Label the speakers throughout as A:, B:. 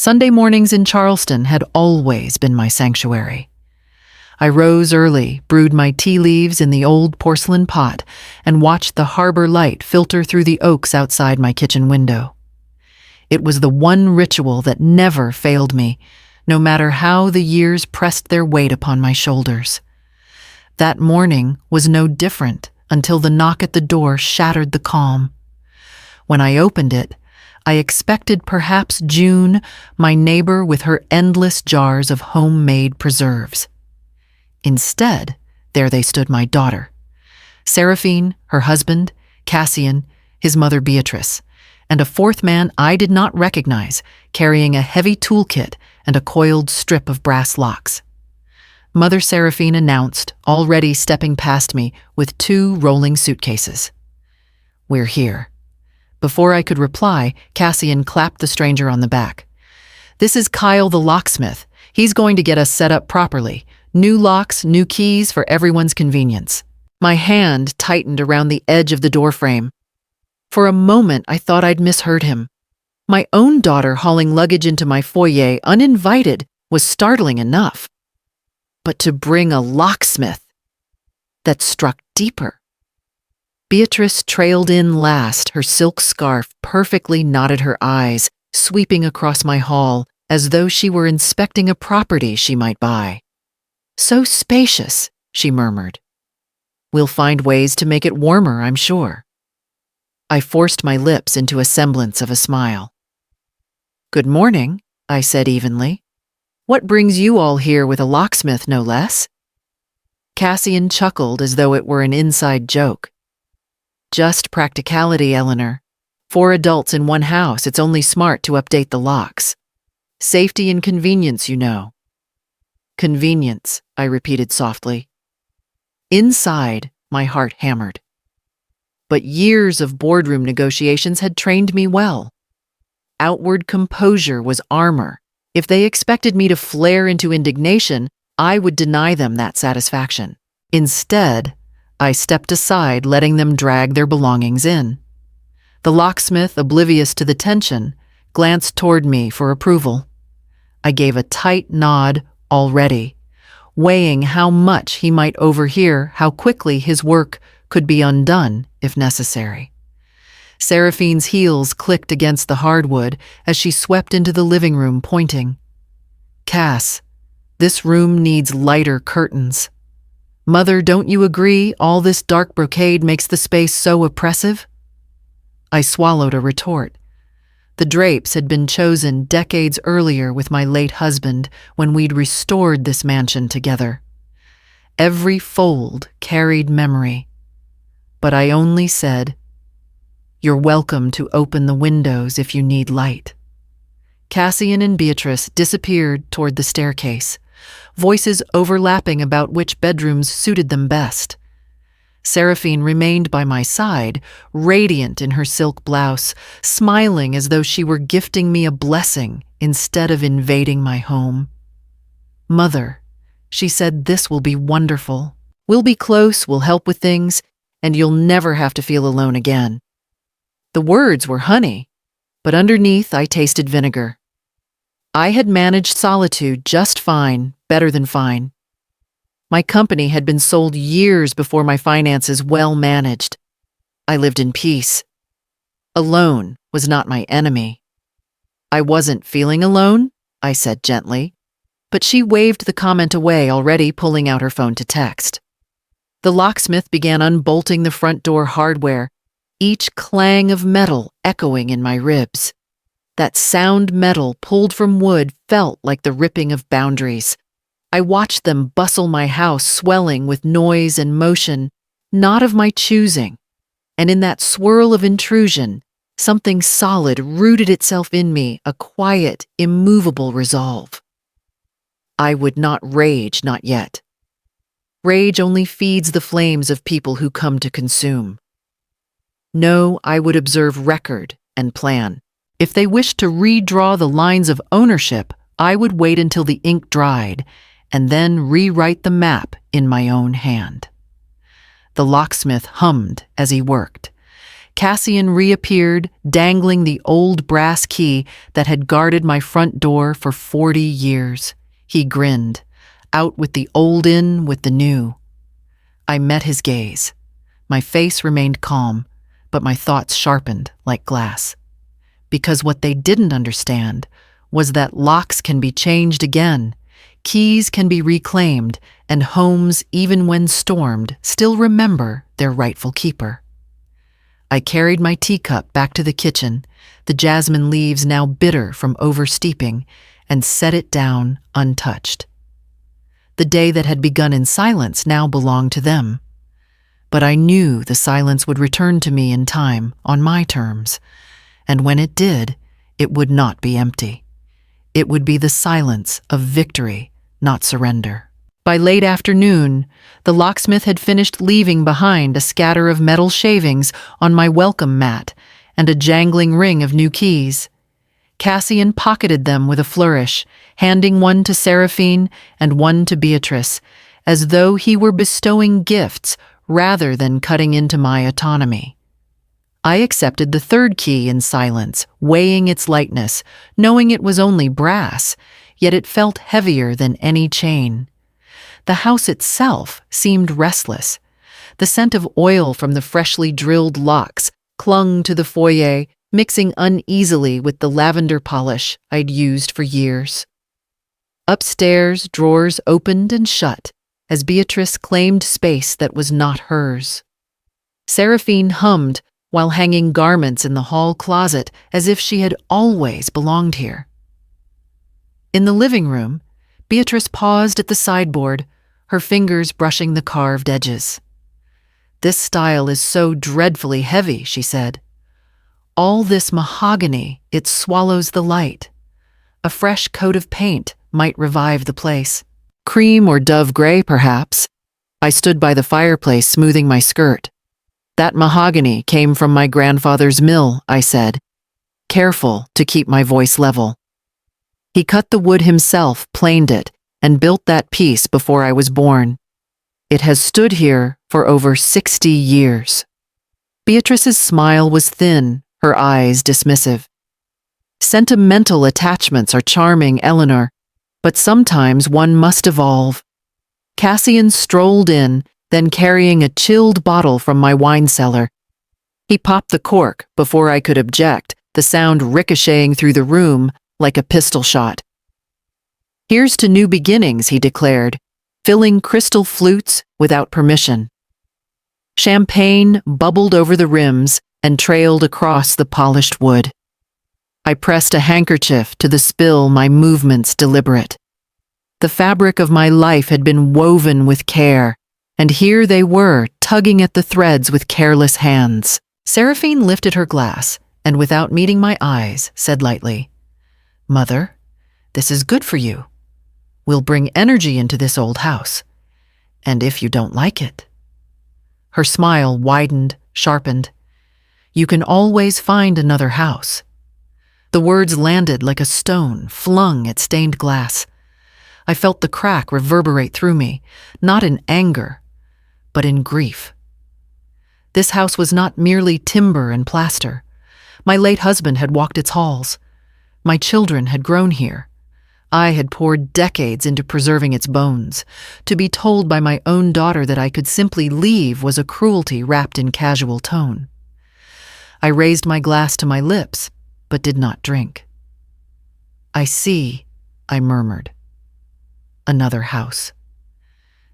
A: Sunday mornings in Charleston had always been my sanctuary. I rose early, brewed my tea leaves in the old porcelain pot, and watched the harbor light filter through the oaks outside my kitchen window. It was the one ritual that never failed me, no matter how the years pressed their weight upon my shoulders. That morning was no different until the knock at the door shattered the calm. When I opened it, I expected perhaps June, my neighbor with her endless jars of homemade preserves. Instead, there they stood, my daughter, Seraphine, her husband, Cassian, his mother Beatrice, and a fourth man I did not recognize, carrying a heavy toolkit and a coiled strip of brass locks. Mother Seraphine announced, already stepping past me with 2 rolling suitcases. "We're here." Before I could reply, Cassian clapped the stranger on the back. "This is Kyle the locksmith. He's going to get us set up properly. New locks, new keys for everyone's convenience." My hand tightened around the edge of the doorframe. For a moment, I thought I'd misheard him. My own daughter hauling luggage into my foyer uninvited was startling enough. But to bring a locksmith, that struck deeper. Beatrice trailed in last, her silk scarf perfectly knotted her eyes, sweeping across my hall as though she were inspecting a property she might buy. "So spacious," she murmured. "We'll find ways to make it warmer, I'm sure." I forced my lips into a semblance of a smile. "Good morning," I said evenly. "What brings you all here with a locksmith, no less?" Cassian chuckled as though it were an inside joke. "Just practicality, Eleanor. 4 adults in one house, it's only smart to update the locks. Safety and convenience, you know." "Convenience," I repeated softly. Inside, my heart hammered. But years of boardroom negotiations had trained me well. Outward composure was armor. If they expected me to flare into indignation, I would deny them that satisfaction. Instead, I stepped aside, letting them drag their belongings in. The locksmith, oblivious to the tension, glanced toward me for approval. I gave a tight nod already, weighing how much he might overhear, how quickly his work could be undone if necessary. Seraphine's heels clicked against the hardwood as she swept into the living room, pointing. "Cass, this room needs lighter curtains. Mother, don't you agree all this dark brocade makes the space so oppressive?" I swallowed a retort. The drapes had been chosen decades earlier with my late husband when we'd restored this mansion together. Every fold carried memory. But I only said, "You're welcome to open the windows if you need light." Cassian and Beatrice disappeared toward the staircase, voices overlapping about which bedrooms suited them best. Seraphine remained by my side, radiant in her silk blouse, smiling as though she were gifting me a blessing instead of invading my home. "Mother," she said, "this will be wonderful. We'll be close, we'll help with things, and you'll never have to feel alone again." The words were honey, but underneath I tasted vinegar. I had managed solitude just fine, better than fine. My company had been sold years before my finances well managed. I lived in peace. Alone was not my enemy. "I wasn't feeling alone," I said gently, but she waved the comment away, already pulling out her phone to text. The locksmith began unbolting the front door hardware, each clang of metal echoing in my ribs. That sound metal pulled from wood felt like the ripping of boundaries. I watched them bustle my house, swelling with noise and motion, not of my choosing. And in that swirl of intrusion, something solid rooted itself in me, a quiet, immovable resolve. I would not rage, not yet. Rage only feeds the flames of people who come to consume. No, I would observe record and plan. If they wished to redraw the lines of ownership, I would wait until the ink dried and then rewrite the map in my own hand. The locksmith hummed as he worked. Cassian reappeared, dangling the old brass key that had guarded my front door for 40 years. He grinned, out with the old in with the new. I met his gaze. My face remained calm, but my thoughts sharpened like glass. Because what they didn't understand was that locks can be changed again, keys can be reclaimed, and homes, even when stormed, still remember their rightful keeper. I carried my teacup back to the kitchen, the jasmine leaves now bitter from oversteeping, and set it down untouched. The day that had begun in silence now belonged to them. But I knew the silence would return to me in time, on my terms, and when it did, it would not be empty. It would be the silence of victory, not surrender. By late afternoon, the locksmith had finished leaving behind a scatter of metal shavings on my welcome mat and a jangling ring of new keys. Cassian pocketed them with a flourish, handing one to Seraphine and one to Beatrice, as though he were bestowing gifts rather than cutting into my autonomy. I accepted the third key in silence, weighing its lightness, knowing it was only brass, yet it felt heavier than any chain. The house itself seemed restless. The scent of oil from the freshly drilled locks clung to the foyer, mixing uneasily with the lavender polish I'd used for years. Upstairs, drawers opened and shut as Beatrice claimed space that was not hers. Seraphine hummed while hanging garments in the hall closet as if she had always belonged here. In the living room, Beatrice paused at the sideboard, her fingers brushing the carved edges. "This style is so dreadfully heavy," she said. "All this mahogany, it swallows the light. A fresh coat of paint might revive the place. Cream or dove gray, perhaps." I stood by the fireplace, smoothing my skirt. "That mahogany came from my grandfather's mill," I said, careful to keep my voice level. "He cut the wood himself, planed it, and built that piece before I was born. It has stood here for over 60 years. Beatrice's smile was thin, her eyes dismissive. "Sentimental attachments are charming, Eleanor, but sometimes one must evolve." Cassian strolled in, then carrying a chilled bottle from my wine cellar. He popped the cork before I could object, the sound ricocheting through the room like a pistol shot. "Here's to new beginnings," he declared, filling crystal flutes without permission. Champagne bubbled over the rims and trailed across the polished wood. I pressed a handkerchief to the spill, my movements deliberate. The fabric of my life had been woven with care, and here they were, tugging at the threads with careless hands. Seraphine lifted her glass, and without meeting my eyes, said lightly, "Mother, this is good for you. We'll bring energy into this old house. And if you don't like it..." Her smile widened, sharpened. "You can always find another house." The words landed like a stone flung at stained glass. I felt the crack reverberate through me, not in anger, but in grief. This house was not merely timber and plaster. My late husband had walked its halls. My children had grown here. I had poured decades into preserving its bones. To be told by my own daughter that I could simply leave was a cruelty wrapped in casual tone. I raised my glass to my lips, but did not drink. "I see," I murmured. "Another house."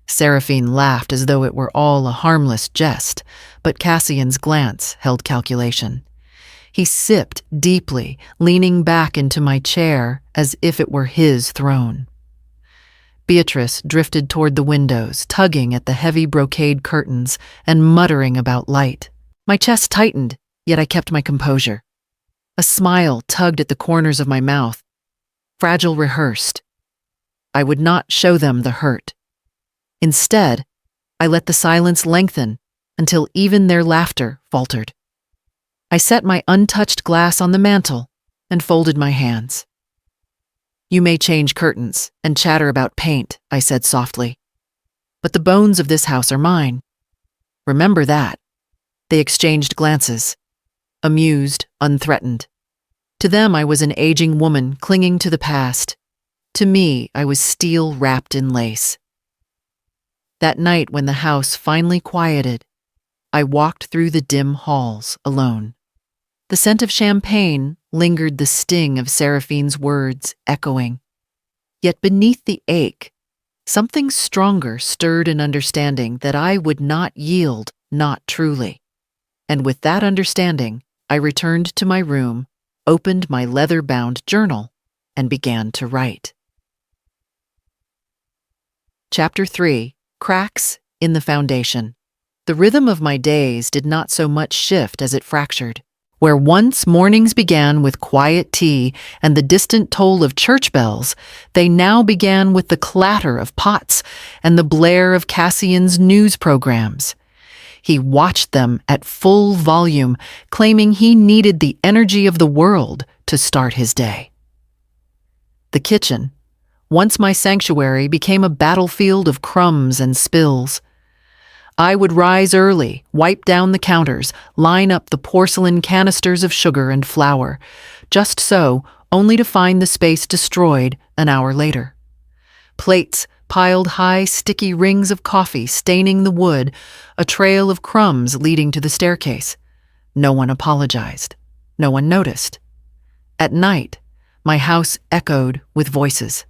A: Seraphine laughed as though it were all a harmless jest, but Cassian's glance held calculation. He sipped deeply, leaning back into my chair as if it were his throne. Beatrice drifted toward the windows, tugging at the heavy brocade curtains and muttering about light. My chest tightened, yet I kept my composure. A smile tugged at the corners of my mouth. Fragile rehearsed. I would not show them the hurt. Instead, I let the silence lengthen until even their laughter faltered. I set my untouched glass on the mantel and folded my hands. "You may change curtains and chatter about paint," I said softly, "but the bones of this house are mine. Remember that." They exchanged glances. amused, unthreatened. To them, I was an aging woman clinging to the past. To me, I was steel wrapped in lace. That night, when the house finally quieted, I walked through the dim halls alone. The scent of champagne lingered, the sting of Seraphine's words echoing. Yet beneath the ache, something stronger stirred an understanding that I would not yield, not truly. And with that understanding, I returned to my room, opened my leather-bound journal, and began to write. Chapter 3. Cracks in the Foundation. The rhythm of my days did not so much shift as it fractured. Where once mornings began with quiet tea and the distant toll of church bells, they now began with the clatter of pots and the blare of Cassian's news programs. He watched them at full volume, claiming he needed the energy of the world to start his day. The kitchen, once my sanctuary, became a battlefield of crumbs and spills. I would rise early, wipe down the counters, line up the porcelain canisters of sugar and flour, just so, only to find the space destroyed an hour later. Plates piled high, sticky rings of coffee staining the wood, a trail of crumbs leading to the staircase. No one apologized. No one noticed. At night, my house echoed with voices.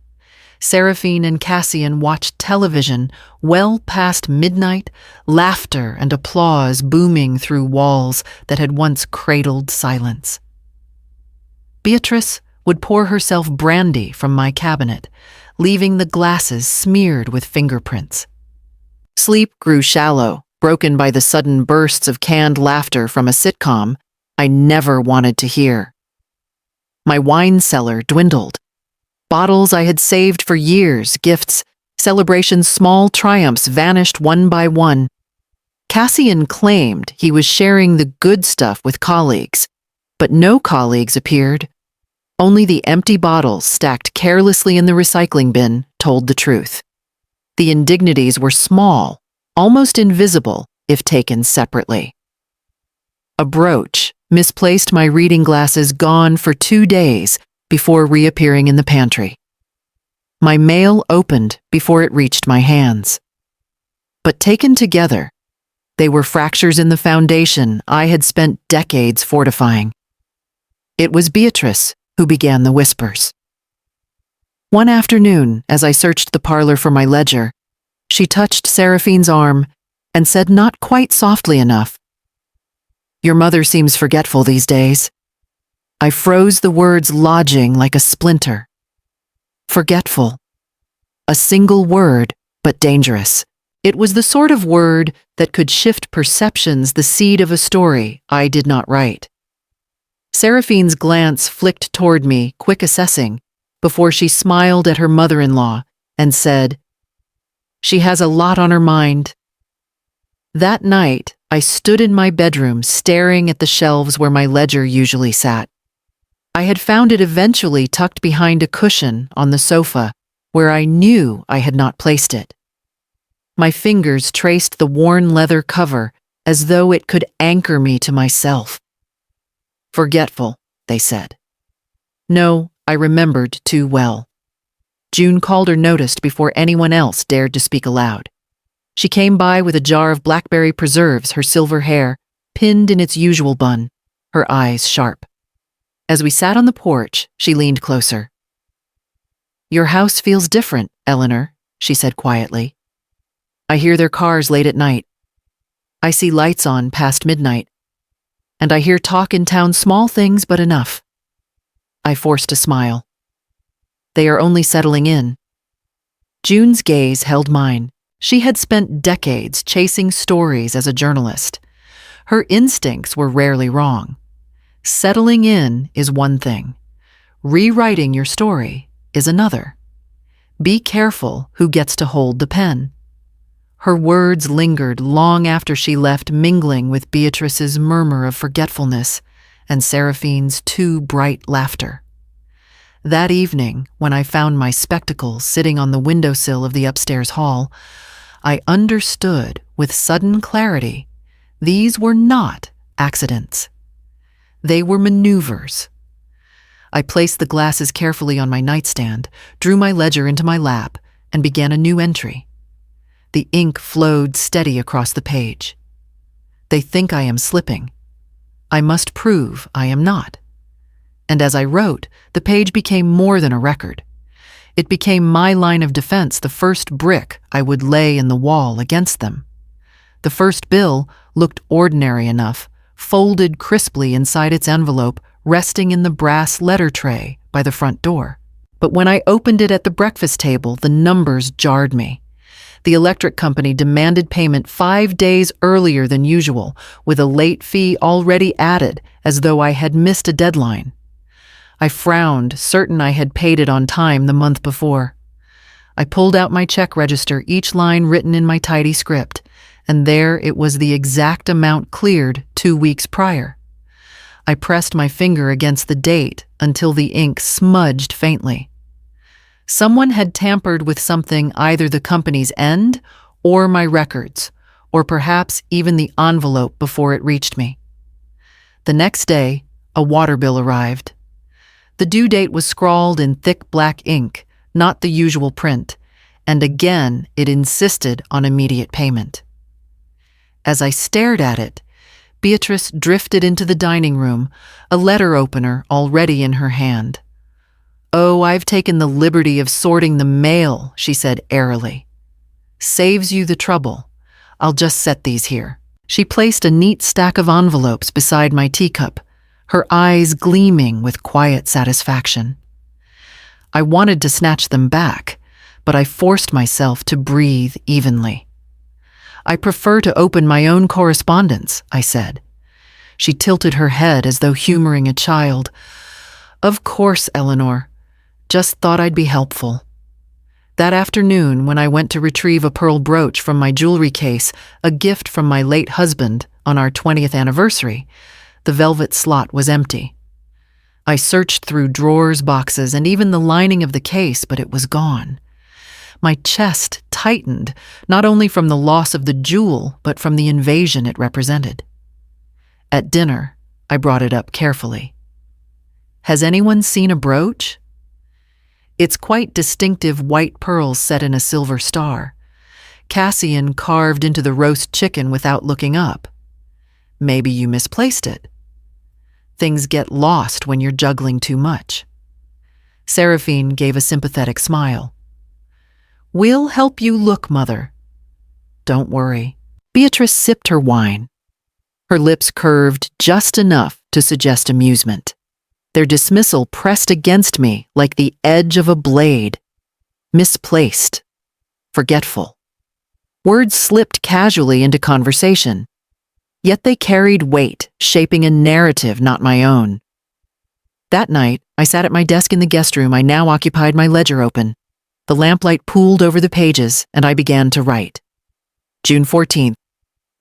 A: Seraphine and Cassian watched television well past midnight, laughter and applause booming through walls that had once cradled silence. Beatrice would pour herself brandy from my cabinet, leaving the glasses smeared with fingerprints. Sleep grew shallow, broken by the sudden bursts of canned laughter from a sitcom I never wanted to hear. My wine cellar dwindled. Bottles I had saved for years, gifts, celebrations, small triumphs vanished one by one. Cassian claimed he was sharing the good stuff with colleagues, but no colleagues appeared. Only the empty bottles stacked carelessly in the recycling bin told the truth. The indignities were small, almost invisible if taken separately. A brooch misplaced my reading glasses, gone for 2 days before reappearing in the pantry. My mail opened before it reached my hands. But taken together, they were fractures in the foundation I had spent decades fortifying. It was Beatrice who began the whispers. One afternoon, as I searched the parlor for my ledger, she touched Seraphine's arm and said, not quite softly enough, "Your mother seems forgetful these days." I froze, the words lodging like a splinter. Forgetful. A single word, but dangerous. It was the sort of word that could shift perceptions, the seed of a story I did not write. Seraphine's glance flicked toward me, quick assessing, before she smiled at her mother-in-law and said, "She has a lot on her mind." That night, I stood in my bedroom staring at the shelves where my ledger usually sat. I had found it eventually tucked behind a cushion on the sofa, where I knew I had not placed it. My fingers traced the worn leather cover as though it could anchor me to myself. Forgetful, they said. No, I remembered too well. June Calder noticed before anyone else dared to speak aloud. She came by with a jar of blackberry preserves, her silver hair pinned in its usual bun, her eyes sharp. As we sat on the porch, she leaned closer. "Your house feels different, Eleanor," she said quietly. "I hear their cars late at night. I see lights on past midnight. And I hear talk in town, small things, but enough." I forced a smile. "They are only settling in." June's gaze held mine. She had spent decades chasing stories as a journalist. Her instincts were rarely wrong. Settling in is one thing. Rewriting your story is another. Be careful who gets to hold the pen. Her words lingered long after she left, mingling with Beatrice's murmur of forgetfulness and Seraphine's too bright laughter. That evening, when I found my spectacles sitting on the windowsill of the upstairs hall, I understood with sudden clarity these were not accidents. They were maneuvers. I placed the glasses carefully on my nightstand, drew my ledger into my lap, and began a new entry. The ink flowed steady across the page. They think I am slipping. I must prove I am not. And as I wrote, the page became more than a record. It became my line of defense, the first brick I would lay in the wall against them. The first bill looked ordinary enough, folded crisply inside its envelope, resting in the brass letter tray by the front door. But when I opened it at the breakfast table, the numbers jarred me. The electric company demanded payment 5 days earlier than usual, with a late fee already added, as though I had missed a deadline. I frowned, certain I had paid it on time the month before. I pulled out my check register, each line written in my tidy script, and there it was, the exact amount cleared 2 weeks prior. I pressed my finger against the date until the ink smudged faintly. Someone had tampered with something, either the company's end or my records, or perhaps even the envelope before it reached me. The next day, a water bill arrived. The due date was scrawled in thick black ink, not the usual print, and again it insisted on immediate payment. As I stared at it, Beatrice drifted into the dining room, a letter opener already in her hand. "Oh, I've taken the liberty of sorting the mail," she said airily. "Saves you the trouble. I'll just set these here." She placed a neat stack of envelopes beside my teacup, her eyes gleaming with quiet satisfaction. I wanted to snatch them back, but I forced myself to breathe evenly. "I prefer to open my own correspondence," I said. She tilted her head as though humoring a child. "Of course, Eleanor. Just thought I'd be helpful." That afternoon, when I went to retrieve a pearl brooch from my jewelry case, a gift from my late husband on our 20th anniversary, the velvet slot was empty. I searched through drawers, boxes, and even the lining of the case, but it was gone. My chest tightened, not only from the loss of the jewel, but from the invasion it represented. At dinner, I brought it up carefully. "Has anyone seen a brooch?" It's quite distinctive, white pearls set in a silver star. Cassian carved into the roast chicken without looking up. Maybe you misplaced it. Things get lost when you're juggling too much. Seraphine gave a sympathetic smile. "We'll help you look, Mother. Don't worry." Beatrice sipped her wine. Her lips curved just enough to suggest amusement. Their dismissal pressed against me like the edge of a blade. Misplaced. Forgetful. Words slipped casually into conversation. Yet they carried weight, shaping a narrative not my own. That night, I sat at my desk in the guest room I now occupied, my ledger open. The lamplight pooled over the pages, and I began to write. June 14th.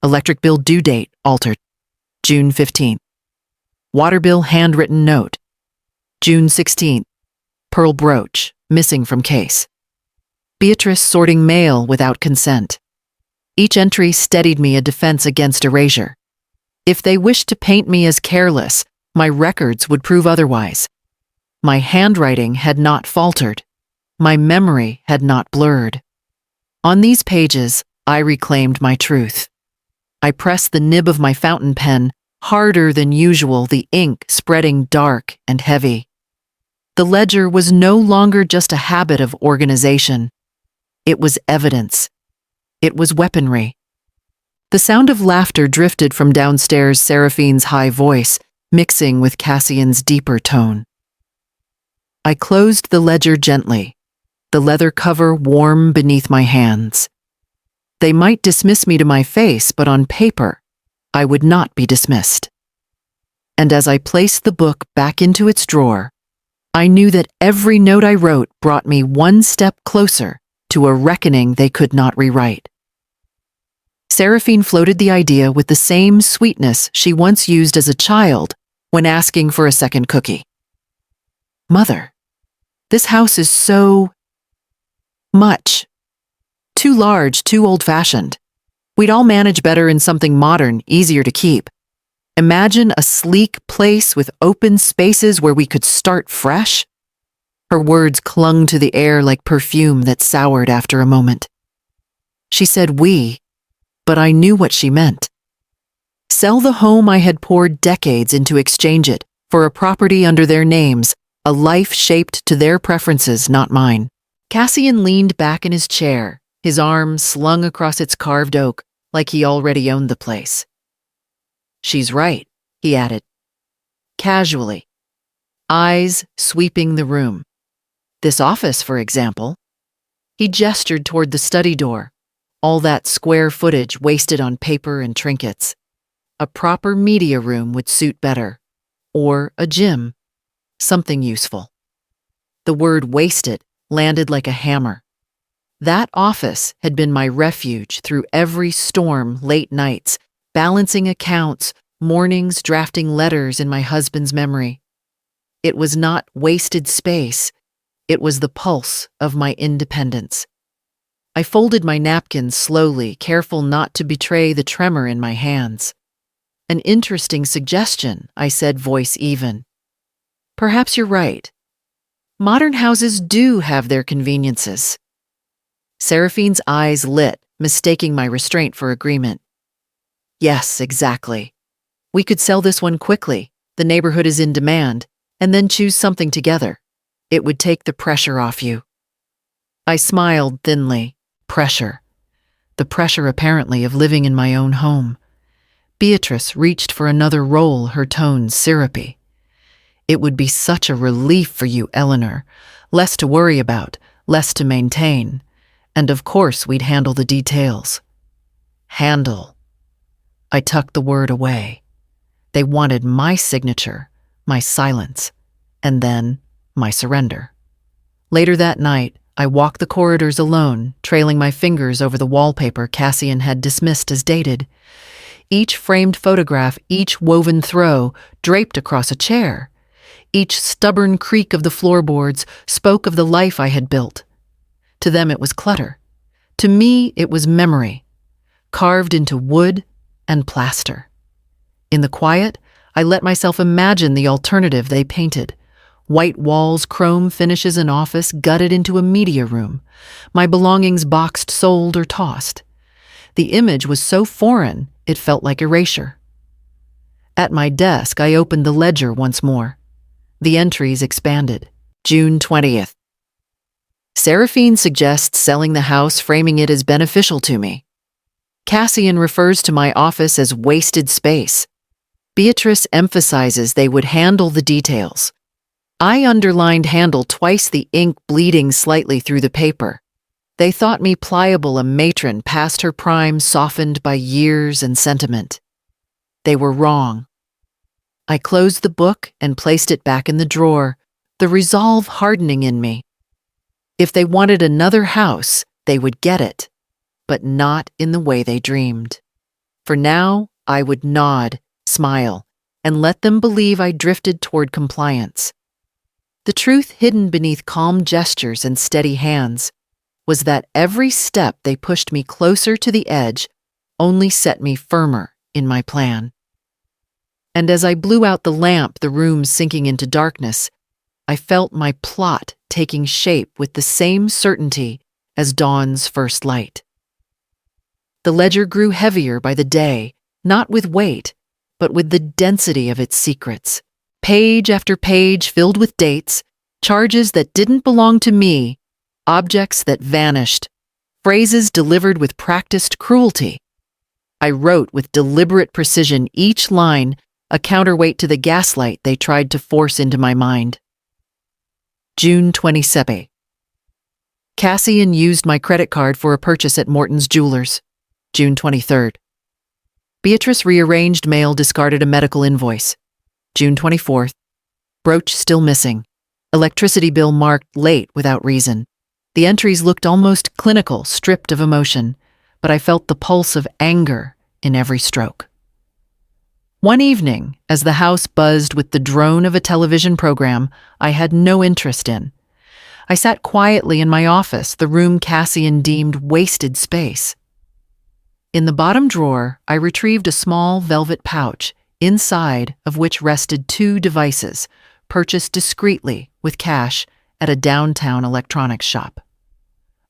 A: Electric bill due date altered. June 15th. Water bill handwritten note. June 16th. Pearl brooch, missing from case. Beatrice sorting mail without consent. Each entry steadied me, a defense against erasure. If they wished to paint me as careless, my records would prove otherwise. My handwriting had not faltered. My memory had not blurred. On these pages, I reclaimed my truth. I pressed the nib of my fountain pen harder than usual, the ink spreading dark and heavy. The ledger was no longer just a habit of organization. It was evidence. It was weaponry. The sound of laughter drifted from downstairs, Seraphine's high voice mixing with Cassian's deeper tone. I closed the ledger gently, the leather cover warm beneath my hands. They might dismiss me to my face, but on paper, I would not be dismissed. And as I placed the book back into its drawer, I knew that every note I wrote brought me one step closer to a reckoning they could not rewrite. Seraphine floated the idea with the same sweetness she once used as a child when asking for a second cookie. "Mother, this house is so much. Too large, too old-fashioned. We'd all manage better in something modern, easier to keep." Imagine a sleek place with open spaces where we could start fresh. Her words clung to the air like perfume that soured after a moment. She said we, but I knew what she meant. Sell the home I had poured decades into, exchange it for a property under their names, a life shaped to their preferences, not mine. Cassian leaned back in his chair, his arms slung across its carved oak like he already owned the place. She's right, he added, casually, eyes sweeping the room. This office, for example. He gestured toward the study door, all that square footage wasted on paper and trinkets. A proper media room would suit better. Or a gym. Something useful. The word wasted landed like a hammer. That office had been my refuge through every storm, late nights, balancing accounts, mornings drafting letters in my husband's memory. It was not wasted space. It was the pulse of my independence. I folded my napkins slowly, careful not to betray the tremor in my hands. An interesting suggestion, I said, voice even. Perhaps you're right. Modern houses do have their conveniences. Seraphine's eyes lit, mistaking my restraint for agreement. Yes, exactly. We could sell this one quickly, the neighborhood is in demand, and then choose something together. It would take the pressure off you. I smiled thinly. Pressure. The pressure, apparently, of living in my own home. Beatrice reached for another roll, her tone syrupy. It would be such a relief for you, Eleanor. Less to worry about, less to maintain. And of course, we'd handle the details. Handle. I tucked the word away. They wanted my signature, my silence, and then my surrender. Later that night, I walked the corridors alone, trailing my fingers over the wallpaper Cassian had dismissed as dated. Each framed photograph, each woven throw, draped across a chair. Each stubborn creak of the floorboards spoke of the life I had built. To them it was clutter. To me it was memory, carved into wood and plaster. In the quiet, I let myself imagine the alternative they painted. White walls, chrome finishes, an office gutted into a media room. My belongings boxed, sold, or tossed. The image was so foreign, it felt like erasure. At my desk, I opened the ledger once more. The entries expanded. June 20th. Seraphine suggests selling the house, framing it as beneficial to me. Cassian refers to my office as wasted space. Beatrice emphasizes they would handle the details. I underlined handle twice, the ink bleeding slightly through the paper. They thought me pliable, a matron past her prime, softened by years and sentiment. They were wrong. I closed the book and placed it back in the drawer, the resolve hardening in me. If they wanted another house, they would get it, but not in the way they dreamed. For now, I would nod, smile, and let them believe I drifted toward compliance. The truth hidden beneath calm gestures and steady hands was that every step they pushed me closer to the edge only set me firmer in my plan. And as I blew out the lamp, the room sinking into darkness, I felt my plot taking shape with the same certainty as dawn's first light. The ledger grew heavier by the day, not with weight, but with the density of its secrets. Page after page filled with dates, charges that didn't belong to me, objects that vanished, phrases delivered with practiced cruelty. I wrote with deliberate precision, each line a counterweight to the gaslight they tried to force into my mind. June 27. Cassian used my credit card for a purchase at Morton's Jewelers. June 23rd. Beatrice rearranged mail, discarded a medical invoice. June 24th. Brooch still missing. Electricity bill marked late without reason. The entries looked almost clinical, stripped of emotion, but I felt the pulse of anger in every stroke. One evening, as the house buzzed with the drone of a television program I had no interest in, I sat quietly in my office, the room Cassian deemed wasted space. In the bottom drawer, I retrieved a small velvet pouch, inside of which rested 2 devices, purchased discreetly with cash at a downtown electronics shop.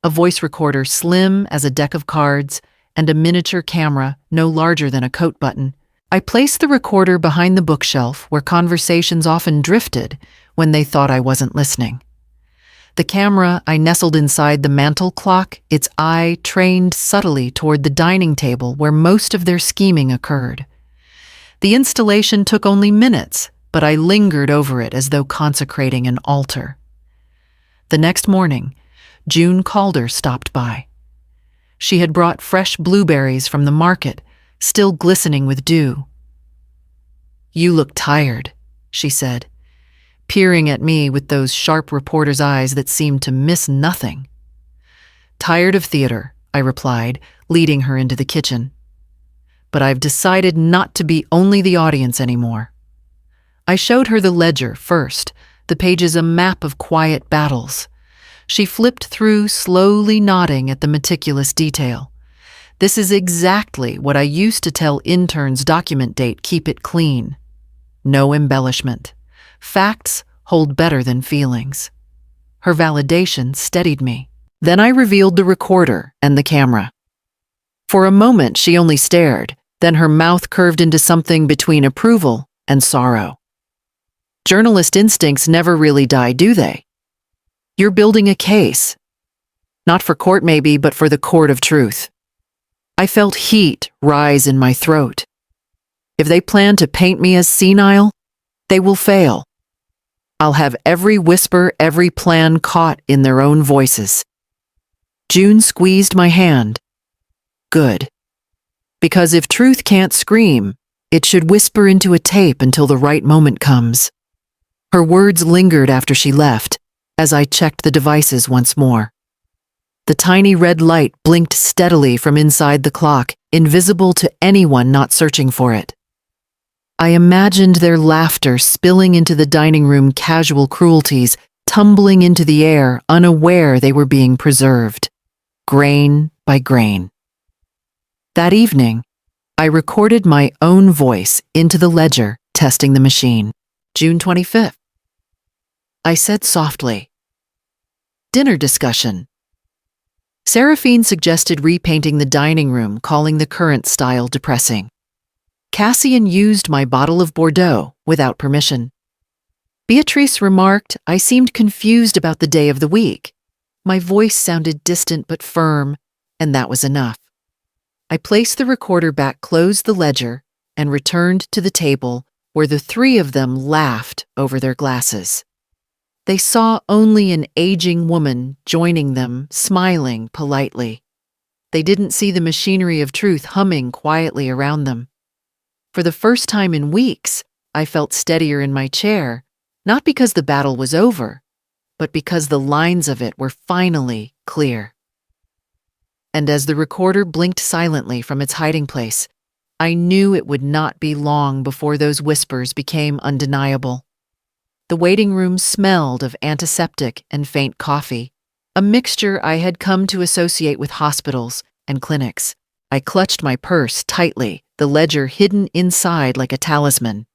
A: A voice recorder slim as a deck of cards and a miniature camera no larger than a coat button. I placed the recorder behind the bookshelf where conversations often drifted when they thought I wasn't listening. The camera I nestled inside the mantel clock, its eye trained subtly toward the dining table where most of their scheming occurred. The installation took only minutes, but I lingered over it as though consecrating an altar. The next morning, June Calder stopped by. She had brought fresh blueberries from the market, still glistening with dew. "You look tired," she said, peering at me with those sharp reporter's eyes that seemed to miss nothing. "Tired of theater," I replied, leading her into the kitchen. "But I've decided not to be only the audience anymore." I showed her the ledger first, the pages a map of quiet battles. She flipped through, slowly nodding at the meticulous detail. "This is exactly what I used to tell interns document date, keep it clean. No embellishment. Facts hold better than feelings." Her validation steadied me. Then I revealed the recorder and the camera. For a moment she only stared, then her mouth curved into something between approval and sorrow. "Journalist instincts never really die, do they? You're building a case. Not for court maybe, but for the court of truth." I felt heat rise in my throat. If they plan to paint me as senile, they will fail. I'll have every whisper, every plan caught in their own voices. June squeezed my hand. "Good. Because if truth can't scream, it should whisper into a tape until the right moment comes." Her words lingered after she left, as I checked the devices once more. The tiny red light blinked steadily from inside the clock, invisible to anyone not searching for it. I imagined their laughter spilling into the dining room, casual cruelties tumbling into the air, unaware they were being preserved, grain by grain. That evening, I recorded my own voice into the ledger, testing the machine. June 25th. I said softly, "Dinner discussion." Seraphine suggested repainting the dining room, calling the current style depressing. Cassian used my bottle of Bordeaux without permission. Beatrice remarked I seemed confused about the day of the week. My voice sounded distant but firm, and that was enough. I placed the recorder back, closed the ledger, and returned to the table where the 3 of them laughed over their glasses. They saw only an aging woman joining them, smiling politely. They didn't see the machinery of truth humming quietly around them. For the first time in weeks, I felt steadier in my chair, not because the battle was over, but because the lines of it were finally clear. And as the recorder blinked silently from its hiding place, I knew it would not be long before those whispers became undeniable. The waiting room smelled of antiseptic and faint coffee, a mixture I had come to associate with hospitals and clinics. I clutched my purse tightly, the ledger hidden inside like a talisman.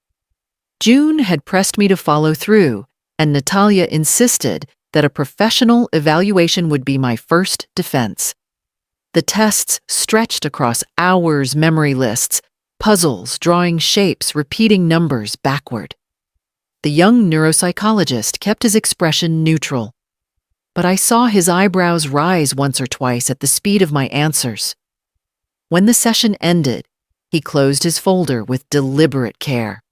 A: June had pressed me to follow through, and Natalia insisted that a professional evaluation would be my first defense. The tests stretched across hours, memory lists, puzzles, drawing shapes, repeating numbers backward. The young neuropsychologist kept his expression neutral, but I saw his eyebrows rise once or twice at the speed of my answers. When the session ended, he closed his folder with deliberate care.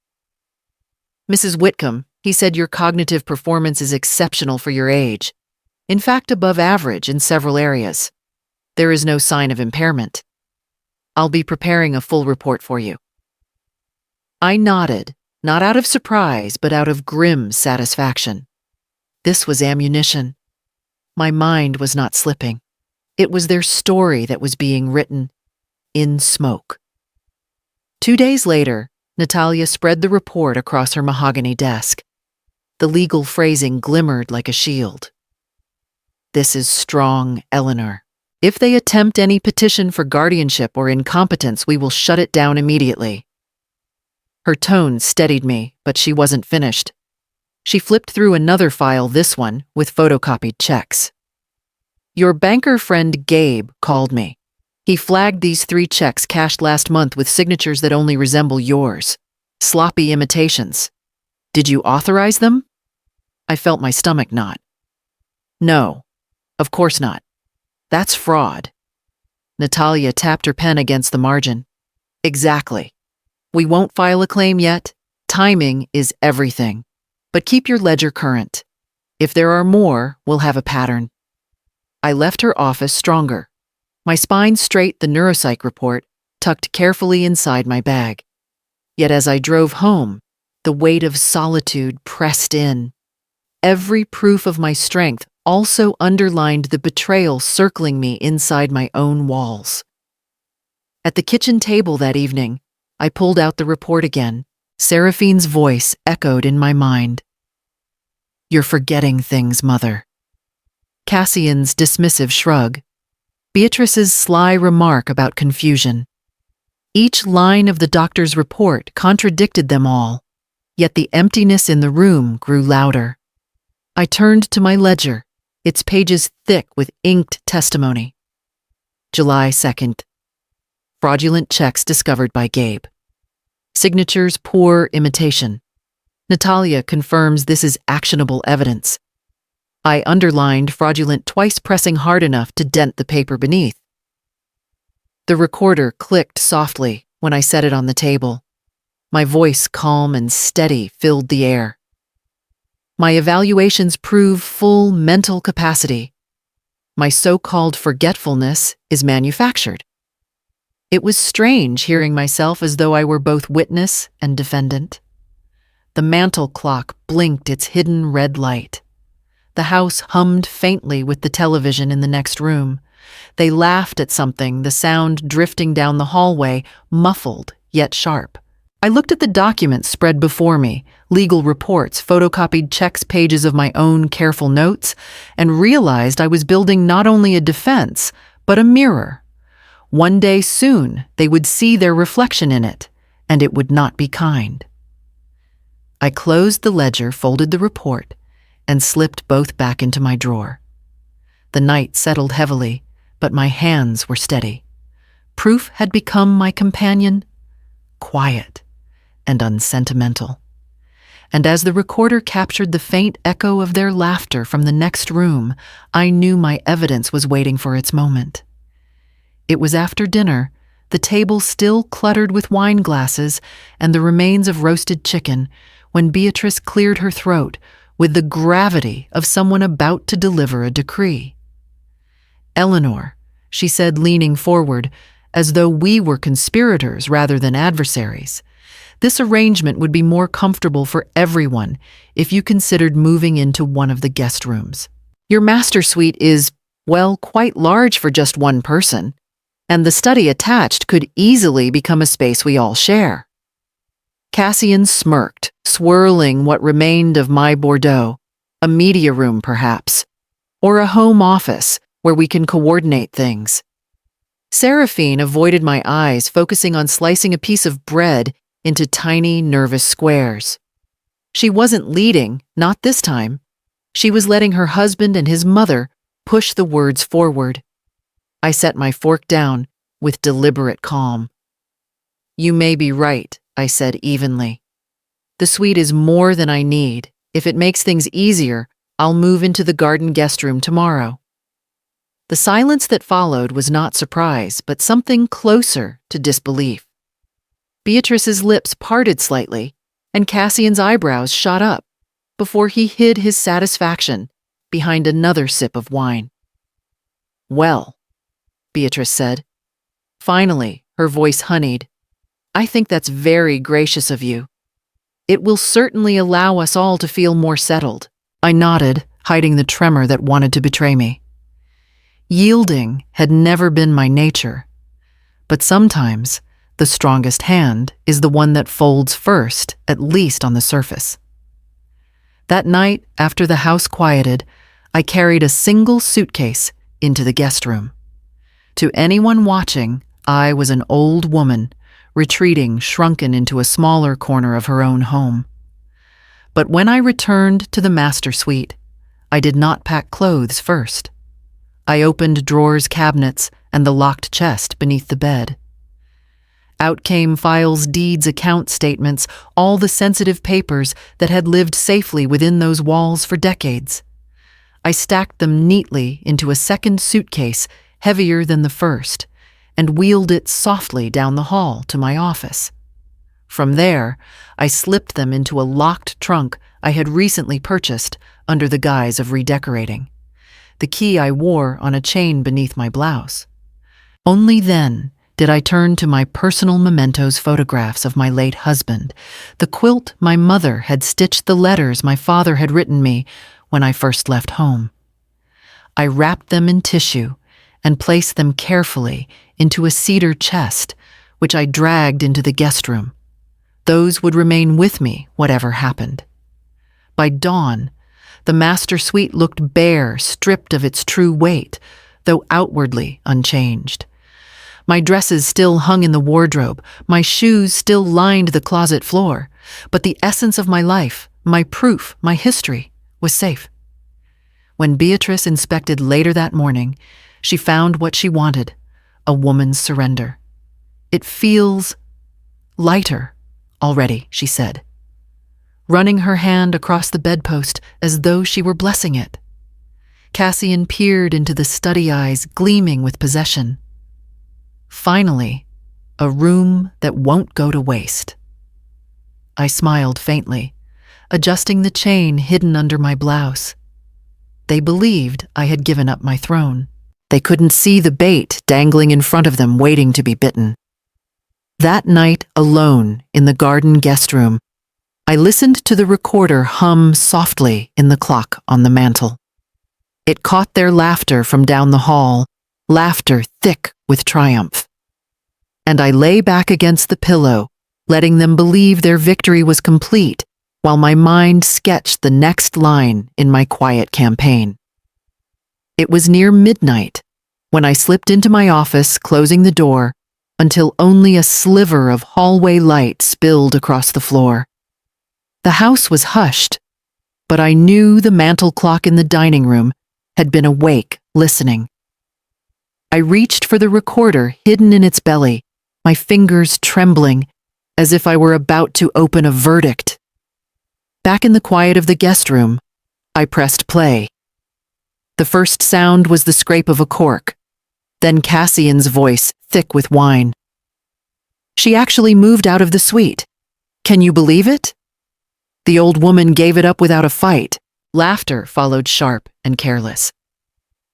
A: "Mrs. Whitcomb," he said, "your cognitive performance is exceptional for your age. In fact, above average in several areas. There is no sign of impairment. I'll be preparing a full report for you." I nodded, not out of surprise, but out of grim satisfaction. This was ammunition. My mind was not slipping. It was their story that was being written in smoke. 2 days later, Natalia spread the report across her mahogany desk. The legal phrasing glimmered like a shield. "This is strong, Eleanor. If they attempt any petition for guardianship or incompetence, we will shut it down immediately." Her tone steadied me, but she wasn't finished. She flipped through another file, this one with photocopied checks. Your banker friend Gabe called me. He flagged these 3 checks cashed last month with signatures that only resemble yours. Sloppy imitations. Did you authorize them? I felt my stomach knot. No, of course not. That's fraud. Natalia tapped her pen against the margin. Exactly. We won't file a claim yet. Timing is everything. But keep your ledger current. If there are more, we'll have a pattern. I left her office stronger. My spine straight, the neuropsych report tucked carefully inside my bag. Yet as I drove home, the weight of solitude pressed in. Every proof of my strength also underlined the betrayal circling me inside my own walls. At the kitchen table that evening, I pulled out the report again. Seraphine's voice echoed in my mind. You're forgetting things, Mother. Cassian's dismissive shrug. Beatrice's sly remark about confusion. Each line of the doctor's report contradicted them all, yet the emptiness in the room grew louder. I turned to my ledger, its pages thick with inked testimony. July 2nd. Fraudulent checks discovered by Gabe. Signatures poor imitation. Natalia confirms this is actionable evidence. I underlined fraudulent twice, pressing hard enough to dent the paper beneath. The recorder clicked softly when I set it on the table. My voice, calm and steady, filled the air. My evaluations prove full mental capacity. My so-called forgetfulness is manufactured. It was strange hearing myself as though I were both witness and defendant. The mantel clock blinked its hidden red light. The house hummed faintly with the television in the next room. They laughed at something, the sound drifting down the hallway, muffled yet sharp. I looked at the documents spread before me, legal reports, photocopied checks, pages of my own careful notes, and realized I was building not only a defense, but a mirror. One day soon, they would see their reflection in it, and it would not be kind. I closed the ledger, folded the report, and slipped both back into my drawer. The night settled heavily, but my hands were steady. Proof had become my companion, quiet and unsentimental. And as the recorder captured the faint echo of their laughter from the next room, I knew my evidence was waiting for its moment. It was after dinner, the table still cluttered with wine glasses and the remains of roasted chicken, when Beatrice cleared her throat with the gravity of someone about to deliver a decree. Eleanor, she said, leaning forward, as though we were conspirators rather than adversaries. This arrangement would be more comfortable for everyone if you considered moving into one of the guest rooms. Your master suite is, well, quite large for just one person, and the study attached could easily become a space we all share. Cassian smirked, swirling what remained of my Bordeaux, a media room perhaps, or a home office where we can coordinate things. Seraphine avoided my eyes, focusing on slicing a piece of bread into tiny, nervous squares. She wasn't leading, not this time. She was letting her husband and his mother push the words forward. I set my fork down with deliberate calm. You may be right, I said evenly. The suite is more than I need. If it makes things easier, I'll move into the garden guest room tomorrow. The silence that followed was not surprise, but something closer to disbelief. Beatrice's lips parted slightly, and Cassian's eyebrows shot up before he hid his satisfaction behind another sip of wine. Well, Beatrice said. Finally, her voice honeyed. I think that's very gracious of you. It will certainly allow us all to feel more settled. I nodded, hiding the tremor that wanted to betray me. Yielding had never been my nature, but sometimes the strongest hand is the one that folds first, at least on the surface. That night, after the house quieted, I carried a single suitcase into the guest room. To anyone watching, I was an old woman, retreating shrunken into a smaller corner of her own home. But when I returned to the master suite, I did not pack clothes first. I opened drawers, cabinets, and the locked chest beneath the bed. Out came files, deeds, account statements, all the sensitive papers that had lived safely within those walls for decades. I stacked them neatly into a second suitcase, heavier than the first, and wheeled it softly down the hall to my office. From there, I slipped them into a locked trunk I had recently purchased under the guise of redecorating. The key I wore on a chain beneath my blouse. Only then did I turn to my personal mementos, photographs of my late husband, the quilt my mother had stitched the letters my father had written me when I first left home. I wrapped them in tissue and placed them carefully into a cedar chest, which I dragged into the guest room. Those would remain with me, whatever happened. By dawn, the master suite looked bare, stripped of its true weight, though outwardly unchanged. My dresses still hung in the wardrobe, my shoes still lined the closet floor, but the essence of my life, my proof, my history, was safe. When Beatrice inspected later that morning, she found what she wanted, a woman's surrender. "It feels lighter already," she said, running her hand across the bedpost as though she were blessing it. Cassian peered into the study eyes gleaming with possession. Finally, a room that won't go to waste. I smiled faintly, adjusting the chain hidden under my blouse. They believed I had given up my throne. They couldn't see the bait dangling in front of them waiting to be bitten. That night, alone in the garden guest room, I listened to the recorder hum softly in the clock on the mantel. It caught their laughter from down the hall, laughter thick with triumph. And I lay back against the pillow, letting them believe their victory was complete, while my mind sketched the next line in my quiet campaign. It was near midnight when I slipped into my office, closing the door, until only a sliver of hallway light spilled across the floor. The house was hushed, but I knew the mantel clock in the dining room had been awake, listening. I reached for the recorder hidden in its belly, my fingers trembling as if I were about to open a verdict. Back in the quiet of the guest room, I pressed play. The first sound was the scrape of a cork, then Cassian's voice, thick with wine. "She actually moved out of the suite. Can you believe it?" The old woman gave it up without a fight. Laughter followed, sharp and careless.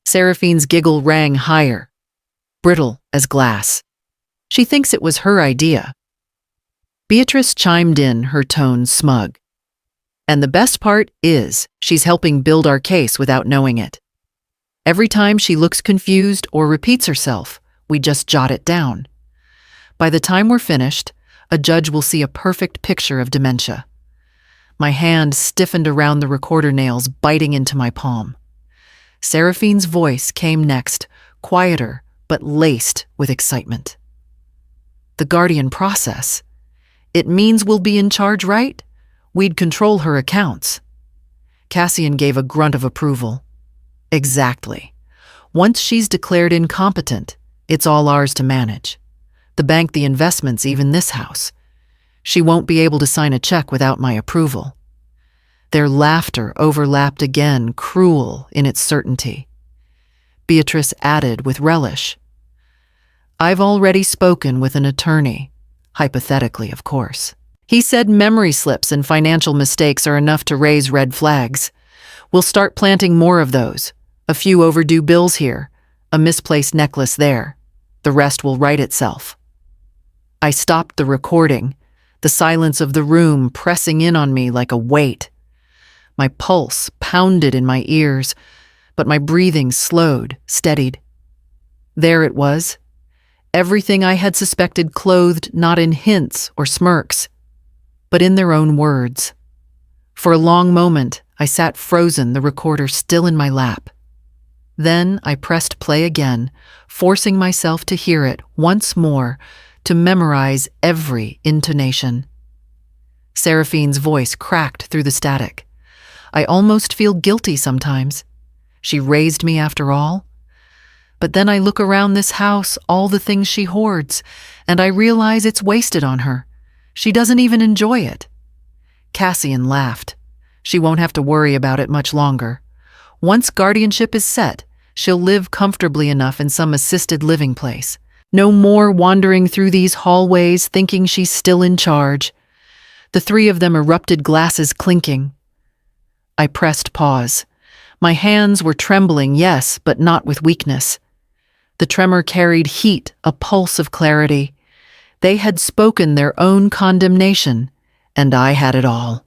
A: Seraphine's giggle rang higher, brittle as glass. "She thinks it was her idea." Beatrice chimed in, her tone smug. "And the best part is, she's helping build our case without knowing it. Every time she looks confused or repeats herself, we just jot it down. By the time we're finished, a judge will see a perfect picture of dementia." My hand stiffened around the recorder nails, biting into my palm. Seraphine's voice came next, quieter but laced with excitement. "The guardian process. It means we'll be in charge, right? We'd control her accounts." Cassian gave a grunt of approval. "Exactly. Once she's declared incompetent, it's all ours to manage. The bank, the investments, even this house. She won't be able to sign a check without my approval." Their laughter overlapped again, cruel in its certainty. Beatrice added with relish, "I've already spoken with an attorney, hypothetically, of course. He said memory slips and financial mistakes are enough to raise red flags. We'll start planting more of those. A few overdue bills here, a misplaced necklace there. The rest will right itself." I stopped the recording, the silence of the room pressing in on me like a weight. My pulse pounded in my ears, but my breathing slowed, steadied. There it was. Everything I had suspected, clothed not in hints or smirks, but in their own words. For a long moment, I sat frozen, the recorder still in my lap. Then I pressed play again, forcing myself to hear it once more to memorize every intonation. Seraphine's voice cracked through the static. I almost feel guilty sometimes. She raised me after all. But then I look around this house, all the things she hoards, and I realize it's wasted on her. She doesn't even enjoy it. Cassian laughed. She won't have to worry about it much longer. Once guardianship is set, she'll live comfortably enough in some assisted living place. No more wandering through these hallways thinking she's still in charge. The three of them erupted, glasses clinking. I pressed pause. My hands were trembling, yes, but not with weakness. The tremor carried heat, a pulse of clarity. They had spoken their own condemnation, and I had it all.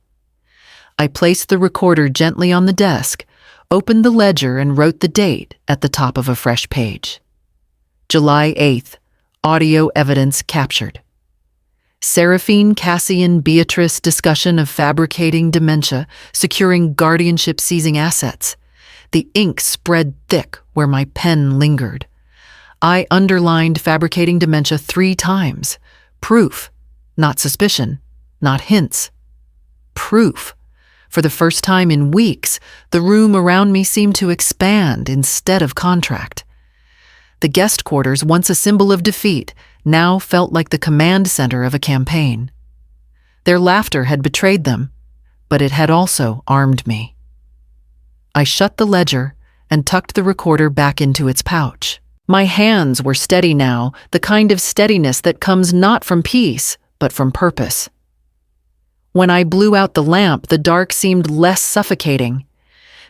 A: I placed the recorder gently on the desk, opened the ledger, and wrote the date at the top of a fresh page. July 8th, audio evidence captured. Seraphine, Cassian, Beatrice discussion of fabricating dementia, securing guardianship, seizing assets. The ink spread thick where my pen lingered. I underlined fabricating dementia 3 times. Proof, not suspicion, not hints. Proof. For the first time in weeks, the room around me seemed to expand instead of contract. The guest quarters, once a symbol of defeat, now felt like the command center of a campaign. Their laughter had betrayed them, but it had also armed me. I shut the ledger and tucked the recorder back into its pouch. My hands were steady now, the kind of steadiness that comes not from peace, but from purpose. When I blew out the lamp, the dark seemed less suffocating,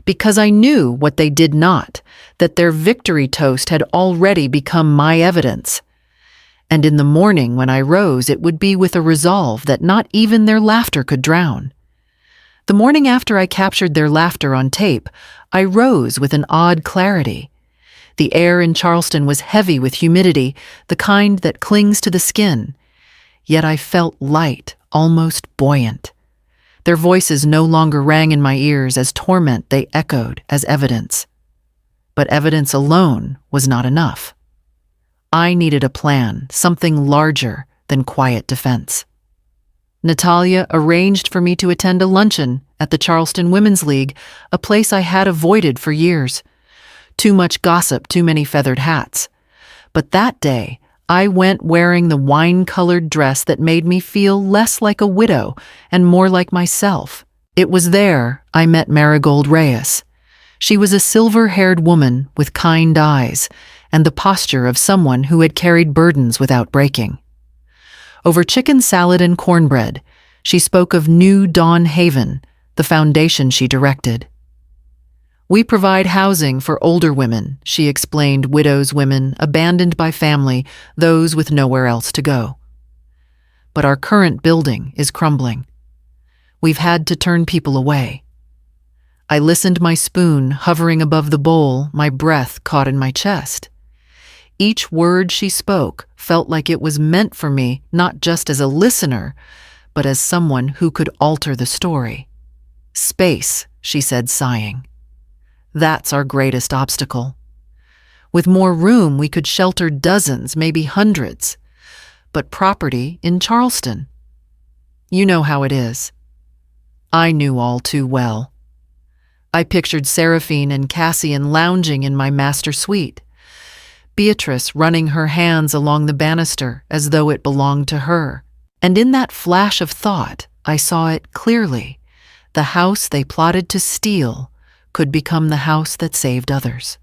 A: because I knew what they did not, that their victory toast had already become my evidence. And in the morning when I rose, it would be with a resolve that not even their laughter could drown. The morning after I captured their laughter on tape, I rose with an odd clarity. The air in Charleston was heavy with humidity, the kind that clings to the skin. Yet I felt light, almost buoyant. Their voices no longer rang in my ears as torment, they echoed as evidence. But evidence alone was not enough. I needed a plan, something larger than quiet defense. Natalia arranged for me to attend a luncheon at the Charleston Women's League, a place I had avoided for years. Too much gossip, too many feathered hats. But that day, I went wearing the wine-colored dress that made me feel less like a widow and more like myself. It was there I met Marigold Reyes. She was a silver-haired woman with kind eyes and the posture of someone who had carried burdens without breaking. Over chicken salad and cornbread, she spoke of New Dawn Haven, the foundation she directed. We provide housing for older women, she explained, widows, women abandoned by family, those with nowhere else to go. But our current building is crumbling. We've had to turn people away. I listened, my spoon hovering above the bowl, my breath caught in my chest. Each word she spoke felt like it was meant for me, not just as a listener, but as someone who could alter the story. Space, she said, sighing. That's our greatest obstacle. With more room, we could shelter dozens, maybe hundreds. But property in Charleston. You know how it is. I knew all too well. I pictured Seraphine and Cassian lounging in my master suite. Beatrice running her hands along the banister as though it belonged to her. And in that flash of thought, I saw it clearly. The house they plotted to steal could become the house that saved others.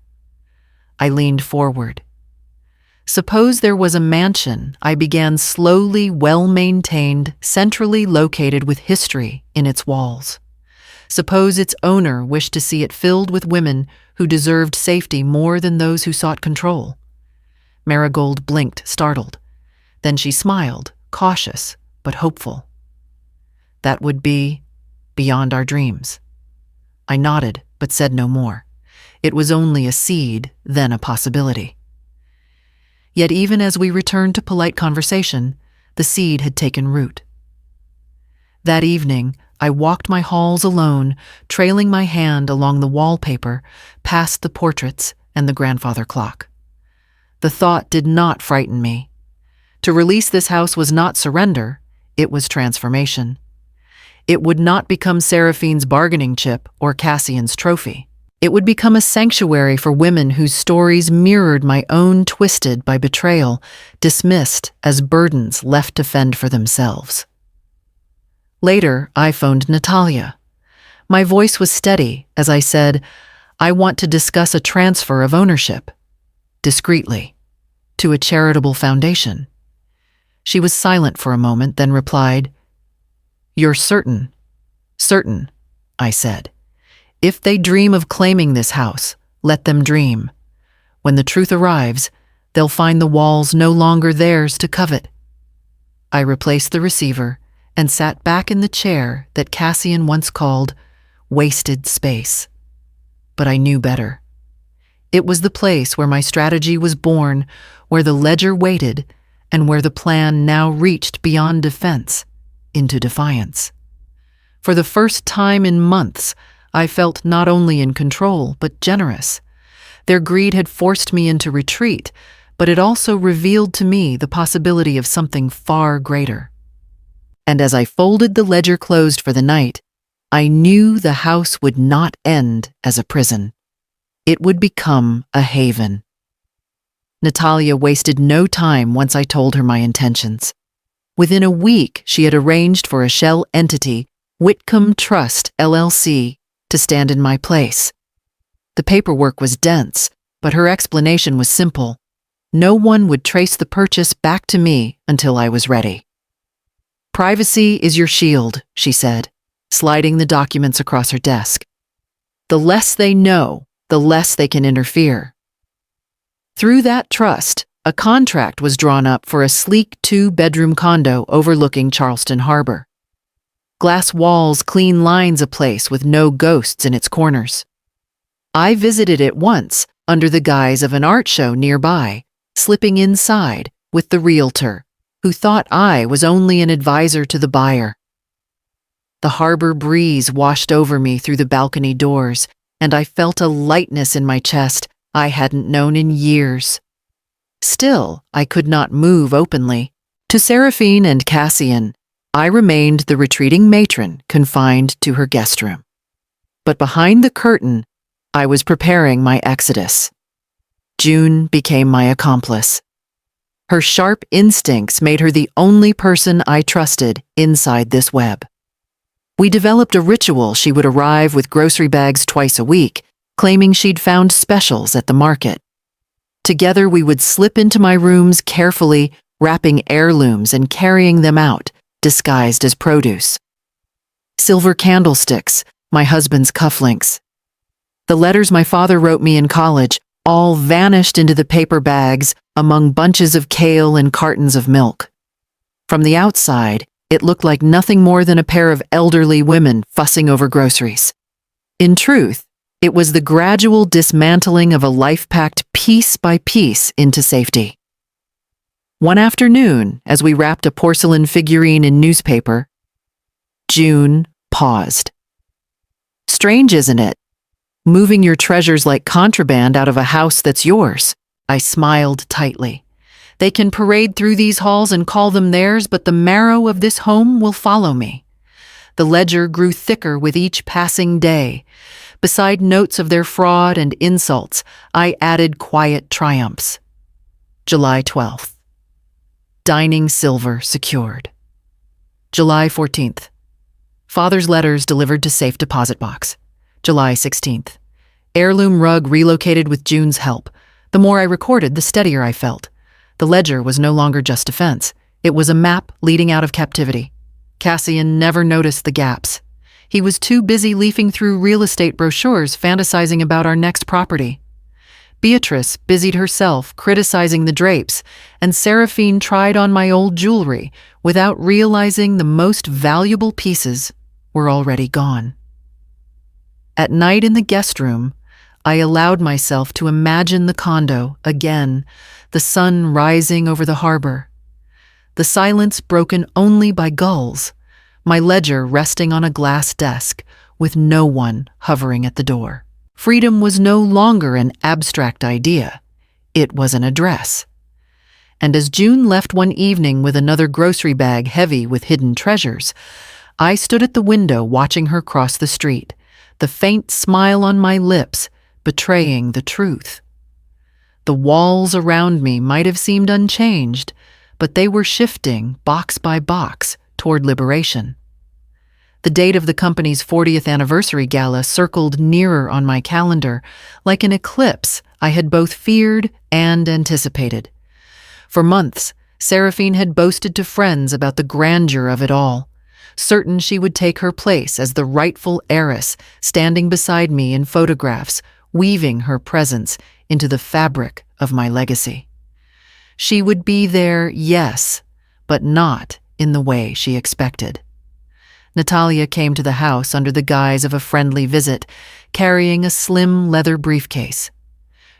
A: I leaned forward. Suppose there was a mansion I began slowly, well-maintained, centrally located with history in its walls. Suppose its owner wished to see it filled with women who deserved safety more than those who sought control. Marigold blinked, startled. Then she smiled, cautious but hopeful. That would be beyond our dreams. I nodded, but said no more. It was only a seed, then a possibility. Yet even as we returned to polite conversation, the seed had taken root. That evening, I walked my halls alone, trailing my hand along the wallpaper, past the portraits and the grandfather clock. The thought did not frighten me. To release this house was not surrender, it was transformation. It would not become Seraphine's bargaining chip or Cassian's trophy. It would become a sanctuary for women whose stories mirrored my own, twisted by betrayal, dismissed as burdens left to fend for themselves. Later, I phoned Natalia. My voice was steady as I said, I want to discuss a transfer of ownership, discreetly, to a charitable foundation. She was silent for a moment, then replied, You're certain? Certain, I said. If they dream of claiming this house, let them dream. When the truth arrives, they'll find the walls no longer theirs to covet. I replaced the receiver and sat back in the chair that Cassian once called wasted space. But I knew better. It was the place where my strategy was born, where the ledger waited, and where the plan now reached beyond defense, into defiance. For the first time in months, I felt not only in control, but generous. Their greed had forced me into retreat, but it also revealed to me the possibility of something far greater. And as I folded the ledger closed for the night, I knew the house would not end as a prison. It would become a haven. Natalia wasted no time once I told her my intentions. Within a week, she had arranged for a shell entity, Whitcomb Trust, LLC, to stand in my place. The paperwork was dense, but her explanation was simple. No one would trace the purchase back to me until I was ready. Privacy is your shield, she said, sliding the documents across her desk. The less they know, the less they can interfere. Through that trust, a contract was drawn up for a sleek 2-bedroom condo overlooking Charleston Harbor. Glass walls, clean lines, a place with no ghosts in its corners. I visited it once under the guise of an art show nearby, slipping inside with the realtor, who thought I was only an advisor to the buyer. The harbor breeze washed over me through the balcony doors, and I felt a lightness in my chest I hadn't known in years. Still, I could not move openly. To Seraphine and Cassian, I remained the retreating matron confined to her guest room. But behind the curtain, I was preparing my exodus. June became my accomplice. Her sharp instincts made her the only person I trusted inside this web. We developed a ritual. She would arrive with grocery bags twice a week, claiming she'd found specials at the market. Together we would slip into my rooms carefully, wrapping heirlooms and carrying them out, disguised as produce. Silver candlesticks, my husband's cufflinks. The letters my father wrote me in college all vanished into the paper bags among bunches of kale and cartons of milk. From the outside, it looked like nothing more than a pair of elderly women fussing over groceries. In truth, it was the gradual dismantling of a life packed piece by piece into safety. One afternoon, as we wrapped a porcelain figurine in newspaper, June paused. Strange, isn't it? Moving your treasures like contraband out of a house that's yours. I smiled tightly. They can parade through these halls and call them theirs, but the marrow of this home will follow me. The ledger grew thicker with each passing day. Beside notes of their fraud and insults, I added quiet triumphs. July 12th. Dining silver secured. July 14th. Father's letters delivered to safe deposit box. July 16th. Heirloom rug relocated with June's help. The more I recorded, the steadier I felt. The ledger was no longer just defense. It was a map leading out of captivity. Cassian never noticed the gaps. He was too busy leafing through real estate brochures, fantasizing about our next property. Beatrice busied herself criticizing the drapes, and Seraphine tried on my old jewelry without realizing the most valuable pieces were already gone. At night in the guest room, I allowed myself to imagine the condo again, the sun rising over the harbor. The silence broken only by gulls, my ledger resting on a glass desk with no one hovering at the door. Freedom was no longer an abstract idea. It was an address. And as June left one evening with another grocery bag heavy with hidden treasures, I stood at the window watching her cross the street, the faint smile on my lips betraying the truth. The walls around me might have seemed unchanged, but they were shifting box by box toward liberation. The date of the company's 40th anniversary gala circled nearer on my calendar, like an eclipse I had both feared and anticipated. For months, Seraphine had boasted to friends about the grandeur of it all, certain she would take her place as the rightful heiress, standing beside me in photographs, weaving her presence into the fabric of my legacy. She would be there, yes, but not in the way she expected. Natalia came to the house under the guise of a friendly visit, carrying a slim leather briefcase.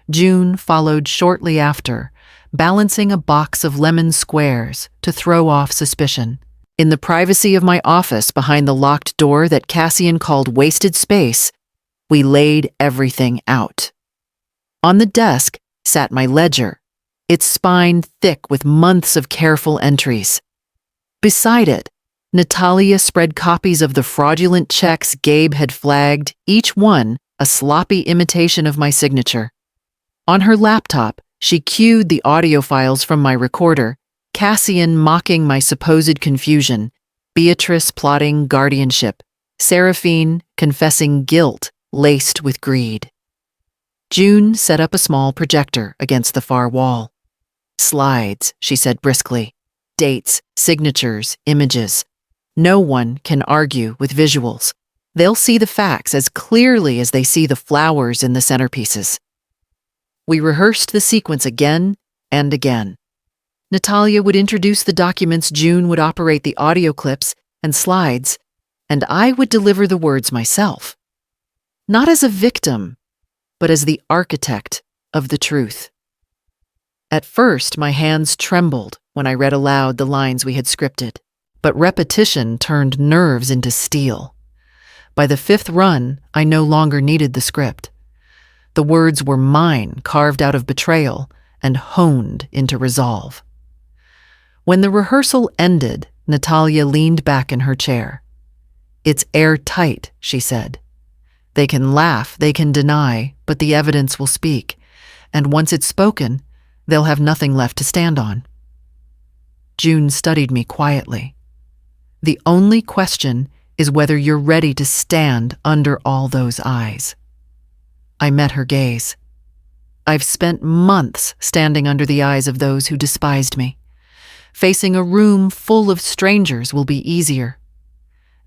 A: June followed shortly after, balancing a box of lemon squares to throw off suspicion. In the privacy of my office behind the locked door that Cassian called wasted space, we laid everything out. On the desk sat my ledger, its spine thick with months of careful entries. Beside it, Natalia spread copies of the fraudulent checks Gabe had flagged, each one a sloppy imitation of my signature. On her laptop, she cued the audio files from my recorder, Cassian mocking my supposed confusion, Beatrice plotting guardianship, Seraphine confessing guilt laced with greed. June set up a small projector against the far wall. "Slides," she said briskly. "Dates, signatures, images. No one can argue with visuals. They'll see the facts as clearly as they see the flowers in the centerpieces." We rehearsed the sequence again and again. Natalia would introduce the documents, June would operate the audio clips and slides, and I would deliver the words myself. Not as a victim, but as the architect of the truth. At first, my hands trembled when I read aloud the lines we had scripted, but repetition turned nerves into steel. By the fifth run, I no longer needed the script. The words were mine, carved out of betrayal and honed into resolve. When the rehearsal ended, Natalia leaned back in her chair. "It's airtight," she said. "They can laugh, they can deny, but the evidence will speak, and once it's spoken, they'll have nothing left to stand on." June studied me quietly. "The only question is whether you're ready to stand under all those eyes." I met her gaze. "I've spent months standing under the eyes of those who despised me. Facing a room full of strangers will be easier."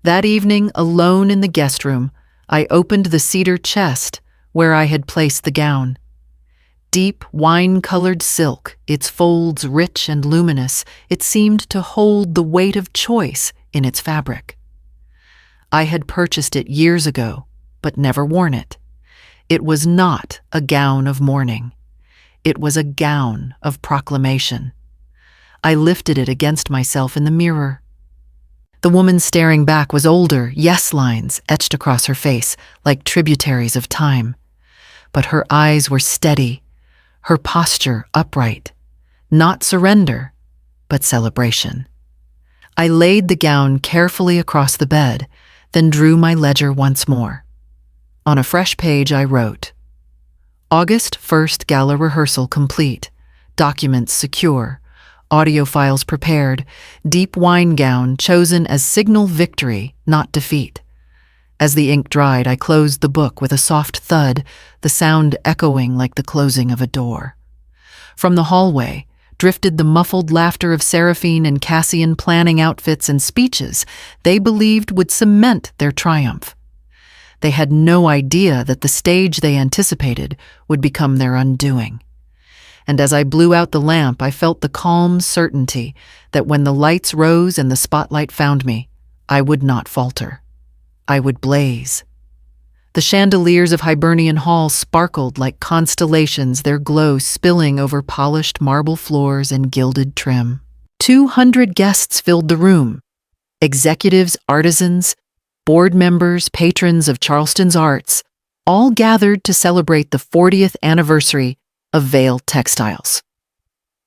A: That evening, alone in the guest room, I opened the cedar chest where I had placed the gown. Deep wine-colored silk, its folds rich and luminous, it seemed to hold the weight of choice in its fabric. I had purchased it years ago, but never worn it. It was not a gown of mourning. It was a gown of proclamation. I lifted it against myself in the mirror. The woman staring back was older, yes lines etched across her face like tributaries of time. But her eyes were steady, her posture upright. Not surrender, but celebration. I laid the gown carefully across the bed, then drew my ledger once more. On a fresh page I wrote, "August 1st gala rehearsal complete, documents secure, audio files prepared, deep wine gown chosen as signal victory, not defeat." As the ink dried, I closed the book with a soft thud, the sound echoing like the closing of a door. From the hallway drifted the muffled laughter of Seraphine and Cassian planning outfits and speeches they believed would cement their triumph. They had no idea that the stage they anticipated would become their undoing. And as I blew out the lamp, I felt the calm certainty that when the lights rose and the spotlight found me, I would not falter. I would blaze. The chandeliers of Hibernian Hall sparkled like constellations, their glow spilling over polished marble floors and gilded trim. 200 guests filled the room. Executives, artisans, board members, patrons of Charleston's arts, all gathered to celebrate the 40th anniversary of Vail Textiles.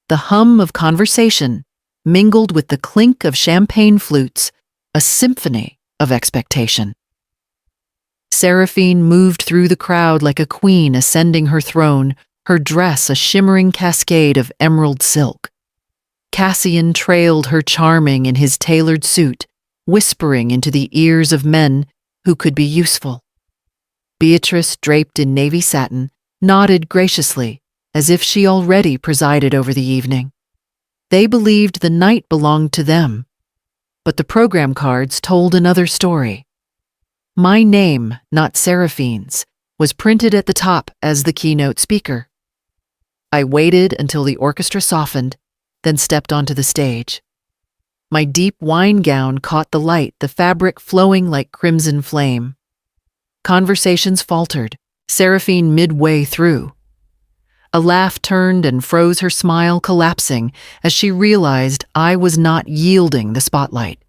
A: The hum of conversation mingled with the clink of champagne flutes, a symphony of expectation. Seraphine moved through the crowd like a queen ascending her throne, her dress a shimmering cascade of emerald silk. Cassian trailed her charming in his tailored suit, whispering into the ears of men who could be useful. Beatrice, draped in navy satin, nodded graciously, as if she already presided over the evening. They believed the night belonged to them, but the program cards told another story. My name, not Seraphine's, was printed at the top as the keynote speaker. I waited until the orchestra softened, then stepped onto the stage. My deep wine gown caught the light, the fabric flowing like crimson flame. Conversations faltered, Seraphine midway through. A laugh turned and froze her smile, collapsing as she realized I was not yielding the spotlight.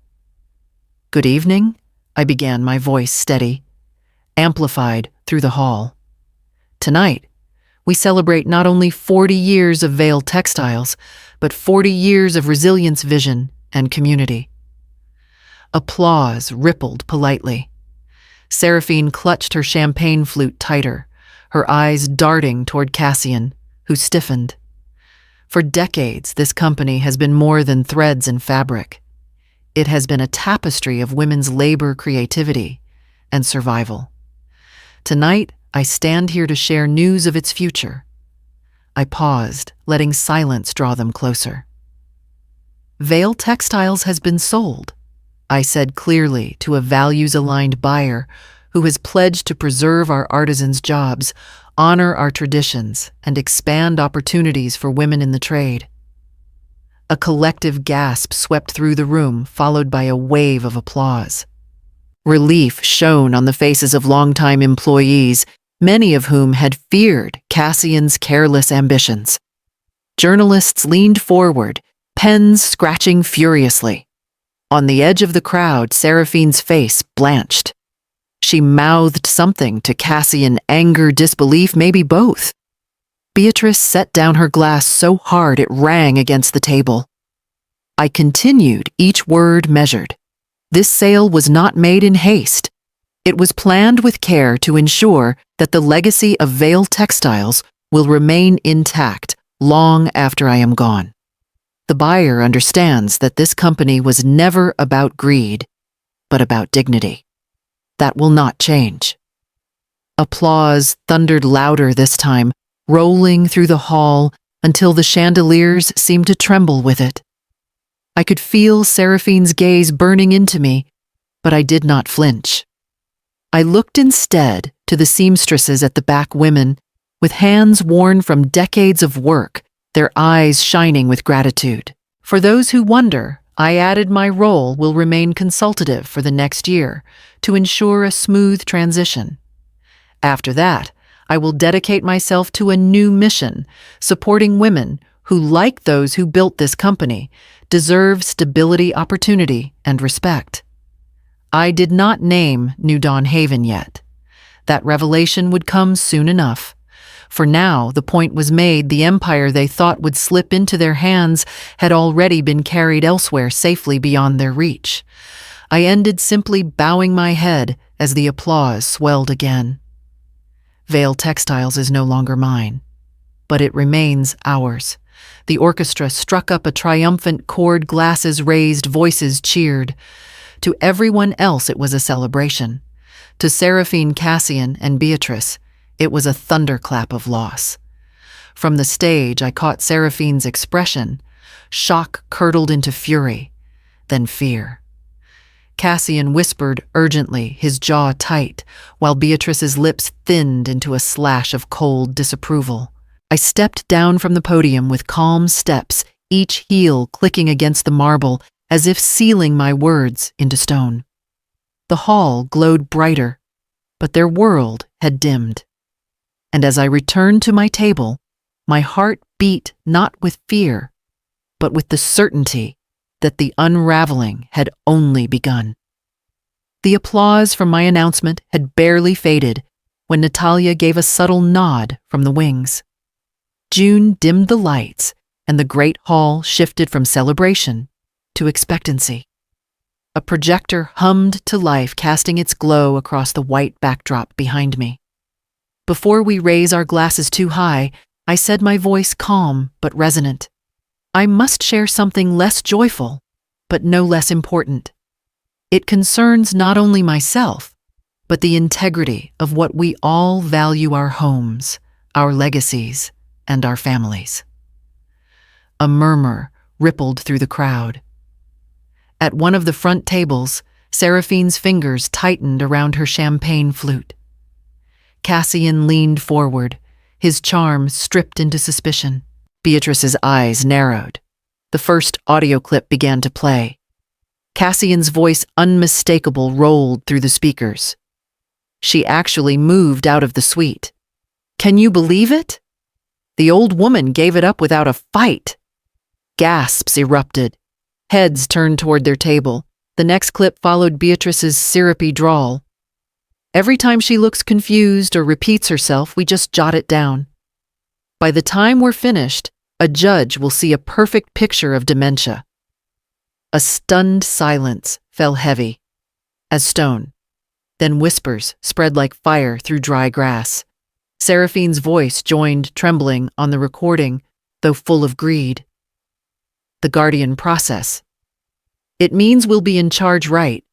A: "Good evening," I began, my voice steady, amplified through the hall. "Tonight, we celebrate not only 40 years of Veil Textiles, but 40 years of resilience, vision, and community." Applause rippled politely. Seraphine clutched her champagne flute tighter, her eyes darting toward Cassian, who stiffened. For decades, this company has been more than threads and fabric. It has been a tapestry of women's labor, creativity, and survival. Tonight, I stand here to share news of its future. I paused, letting silence draw them closer. "Veil Textiles has been sold," I said clearly to a values-aligned buyer who has pledged to preserve our artisans' jobs, honor our traditions, and expand opportunities for women in the trade. A collective gasp swept through the room, followed by a wave of applause. Relief shone on the faces of longtime employees, many of whom had feared Cassian's careless ambitions. Journalists leaned forward, pens scratching furiously. On the edge of the crowd, Seraphine's face blanched. She mouthed something to Cassian, anger, disbelief, maybe both. Beatrice set down her glass so hard it rang against the table. I continued, each word measured. This sale was not made in haste. It was planned with care to ensure that the legacy of Veil Textiles will remain intact long after I am gone. The buyer understands that this company was never about greed, but about dignity. That will not change. Applause thundered louder this time, rolling through the hall until the chandeliers seemed to tremble with it. I could feel Seraphine's gaze burning into me, but I did not flinch. I looked instead to the seamstresses at the back, women with hands worn from decades of work, their eyes shining with gratitude. For those who wonder, I added my role will remain consultative for the next year to ensure a smooth transition. After that, I will dedicate myself to a new mission, supporting women who, like those who built this company, deserve stability, opportunity, and respect. I did not name New Dawn Haven yet. That revelation would come soon enough. For now, the point was made, the empire they thought would slip into their hands had already been carried elsewhere, safely beyond their reach. I ended simply bowing my head as the applause swelled again. Veil Textiles is no longer mine, but it remains ours. The orchestra struck up a triumphant chord, glasses raised, voices cheered. To everyone else it was a celebration. To Seraphine, Cassian, and Beatrice, it was a thunderclap of loss. From the stage, I caught Seraphine's expression. Shock curdled into fury, then fear. Cassian whispered urgently, his jaw tight, while Beatrice's lips thinned into a slash of cold disapproval. I stepped down from the podium with calm steps, each heel clicking against the marble, as if sealing my words into stone. The hall glowed brighter, but their world had dimmed. And as I returned to my table, my heart beat not with fear, but with the certainty that the unraveling had only begun. The applause from my announcement had barely faded when Natalia gave a subtle nod from the wings. June dimmed the lights, and the great hall shifted from celebration to expectancy. A projector hummed to life, casting its glow across the white backdrop behind me. Before we raise our glasses too high, I said, my voice calm but resonant, I must share something less joyful, but no less important. It concerns not only myself, but the integrity of what we all value: our homes, our legacies, and our families. A murmur rippled through the crowd. At one of the front tables, Seraphine's fingers tightened around her champagne flute. Cassian leaned forward, his charm stripped into suspicion. Beatrice's eyes narrowed. The first audio clip began to play. Cassian's voice, unmistakable, rolled through the speakers. She actually moved out of the suite. Can you believe it? The old woman gave it up without a fight. Gasps erupted. Heads turned toward their table. The next clip followed Beatrice's syrupy drawl. Every time she looks confused or repeats herself, we just jot it down. By the time we're finished, a judge will see a perfect picture of dementia. A stunned silence fell heavy as stone. Then whispers spread like fire through dry grass. Seraphine's voice joined, trembling on the recording, though full of greed. The guardian process. It means we'll be in charge, right?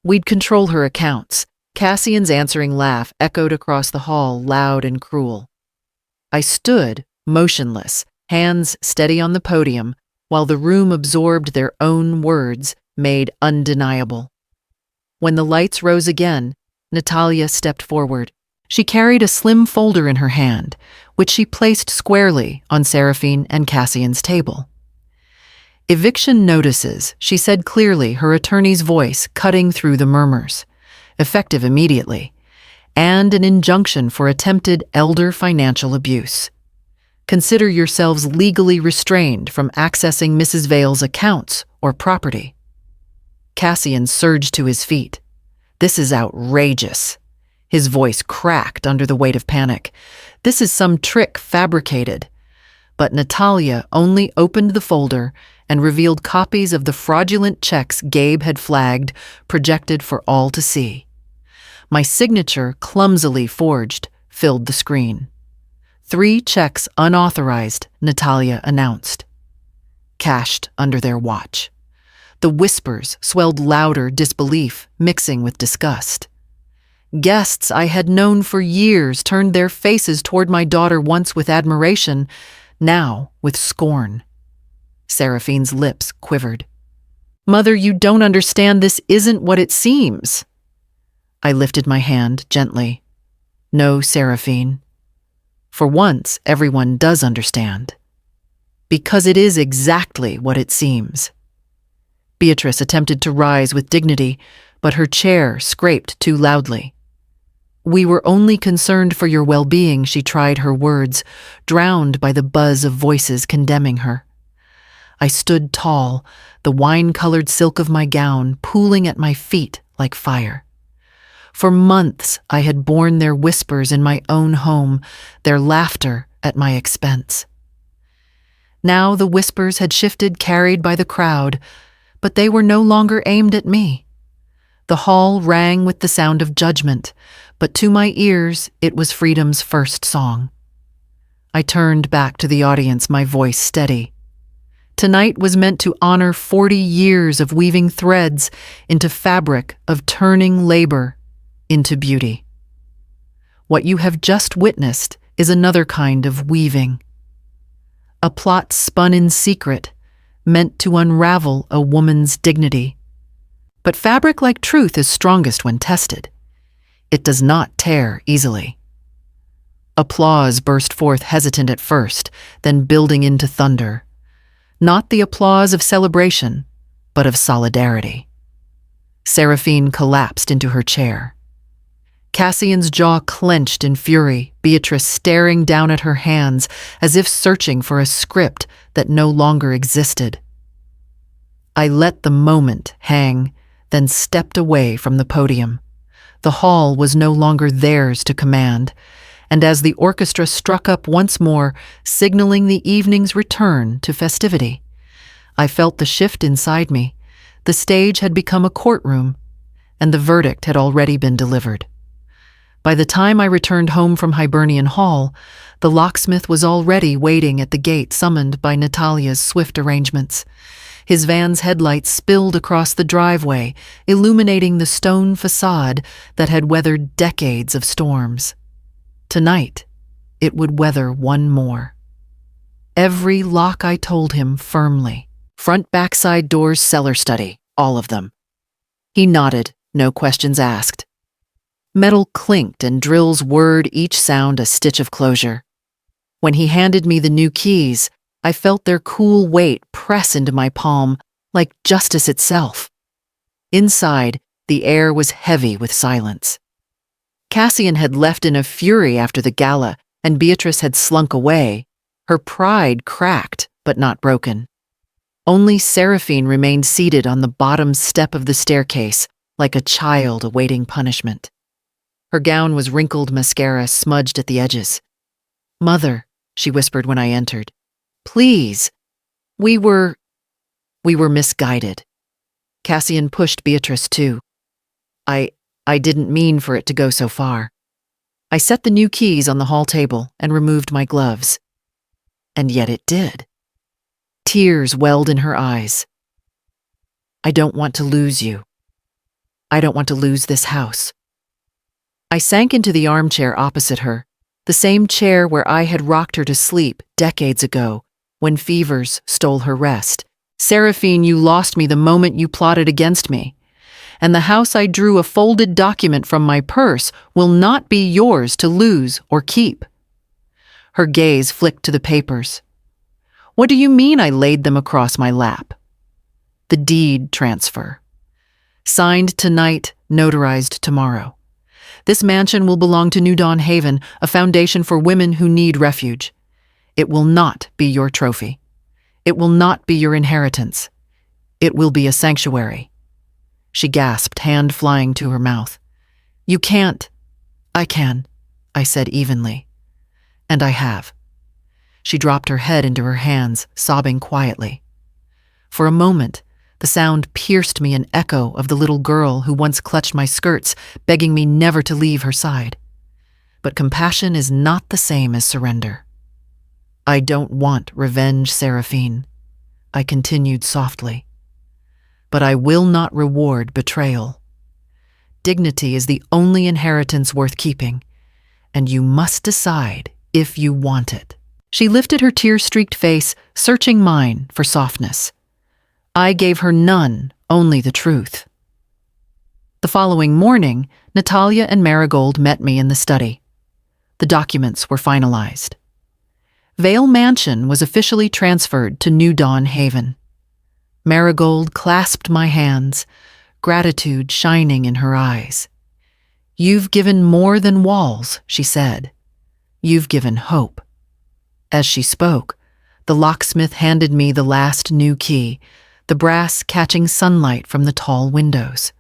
A: We'd control her accounts. Cassian's answering laugh echoed across the hall, loud and cruel. I stood, motionless, hands steady on the podium, while the room absorbed their own words, made undeniable. When the lights rose again, Natalia stepped forward. She carried a slim folder in her hand, which she placed squarely on Seraphine and Cassian's table. Eviction notices, she said clearly, her attorney's voice cutting through the murmurs, effective immediately, and an injunction for attempted elder financial abuse. Consider yourselves legally restrained from accessing Mrs. Vale's accounts or property. Cassian surged to his feet. This is outrageous. His voice cracked under the weight of panic. This is some trick fabricated. But Natalia only opened the folder and revealed copies of the fraudulent checks Gabe had flagged, projected for all to see. My signature, clumsily forged, filled the screen. 3 checks unauthorized, Natalia announced. Cashed under their watch. The whispers swelled louder, disbelief mixing with disgust. Guests I had known for years turned their faces toward my daughter, once with admiration, now with scorn. Seraphine's lips quivered. Mother, you don't understand. This isn't what it seems. I lifted my hand gently. No, Seraphine. For once, everyone does understand. Because it is exactly what it seems. Beatrice attempted to rise with dignity, but her chair scraped too loudly. We were only concerned for your well-being, she tried her words, drowned by the buzz of voices condemning her. I stood tall, the wine-colored silk of my gown pooling at my feet like fire. For months I had borne their whispers in my own home, their laughter at my expense. Now the whispers had shifted, carried by the crowd, but they were no longer aimed at me. The hall rang with the sound of judgment, but to my ears it was freedom's first song. I turned back to the audience, my voice steady. Tonight was meant to honor 40 years of weaving threads into fabric, of turning labor into beauty. What you have just witnessed is another kind of weaving. A plot spun in secret, meant to unravel a woman's dignity. But fabric, like truth, is strongest when tested. It does not tear easily. Applause burst forth, hesitant at first, then building into thunder. Not the applause of celebration, but of solidarity. Seraphine collapsed into her chair. Cassian's jaw clenched in fury, Beatrice staring down at her hands as if searching for a script that no longer existed. I let the moment hang, then stepped away from the podium. The hall was no longer theirs to command, and as the orchestra struck up once more, signaling the evening's return to festivity, I felt the shift inside me. The stage had become a courtroom, and the verdict had already been delivered. By the time I returned home from Hibernian Hall, the locksmith was already waiting at the gate summoned by Natalia's swift arrangements. His van's headlights spilled across the driveway, illuminating the stone facade that had weathered decades of storms. Tonight, it would weather one more. Every lock, I told him firmly. Front, backside doors, cellar study, all of them. He nodded, no questions asked. Metal clinked and drills whirred, each sound a stitch of closure. When he handed me the new keys, I felt their cool weight press into my palm like justice itself. Inside, the air was heavy with silence. Cassian had left in a fury after the gala, and Beatrice had slunk away, her pride cracked but not broken. Only Seraphine remained seated on the bottom step of the staircase, like a child awaiting punishment. Her gown was wrinkled mascara smudged at the edges. "Mother," she whispered when I entered, "please. We were misguided." Cassian pushed Beatrice too. I didn't mean for it to go so far. I set the new keys on the hall table and removed my gloves. And yet it did. Tears welled in her eyes. "I don't want to lose you. I don't want to lose this house." I sank into the armchair opposite her, the same chair where I had rocked her to sleep decades ago, when fevers stole her rest. "Seraphine, you lost me the moment you plotted against me. And the house I drew a folded document from my purse will not be yours to lose or keep." Her gaze flicked to the papers. "What do you mean I laid them across my lap?" "The deed transfer. Signed tonight, notarized tomorrow. This mansion will belong to New Dawn Haven, a foundation for women who need refuge. It will not be your trophy. It will not be your inheritance. It will be a sanctuary." She gasped, hand flying to her mouth. "You can't." "I can," I said evenly. "And I have." She dropped her head into her hands, sobbing quietly. For a moment, the sound pierced me, an echo of the little girl who once clutched my skirts, begging me never to leave her side. But compassion is not the same as surrender. "I don't want revenge, Seraphine," I continued softly. "But I will not reward betrayal. Dignity is the only inheritance worth keeping, and you must decide if you want it." She lifted her tear-streaked face, searching mine for softness. I gave her none, only the truth. The following morning, Natalia and Marigold met me in the study. The documents were finalized. Vale Mansion was officially transferred to New Dawn Haven. Marigold clasped my hands, gratitude shining in her eyes. "You've given more than walls," she said. "You've given hope." As she spoke, the locksmith handed me the last new key, the brass catching sunlight from the tall windows.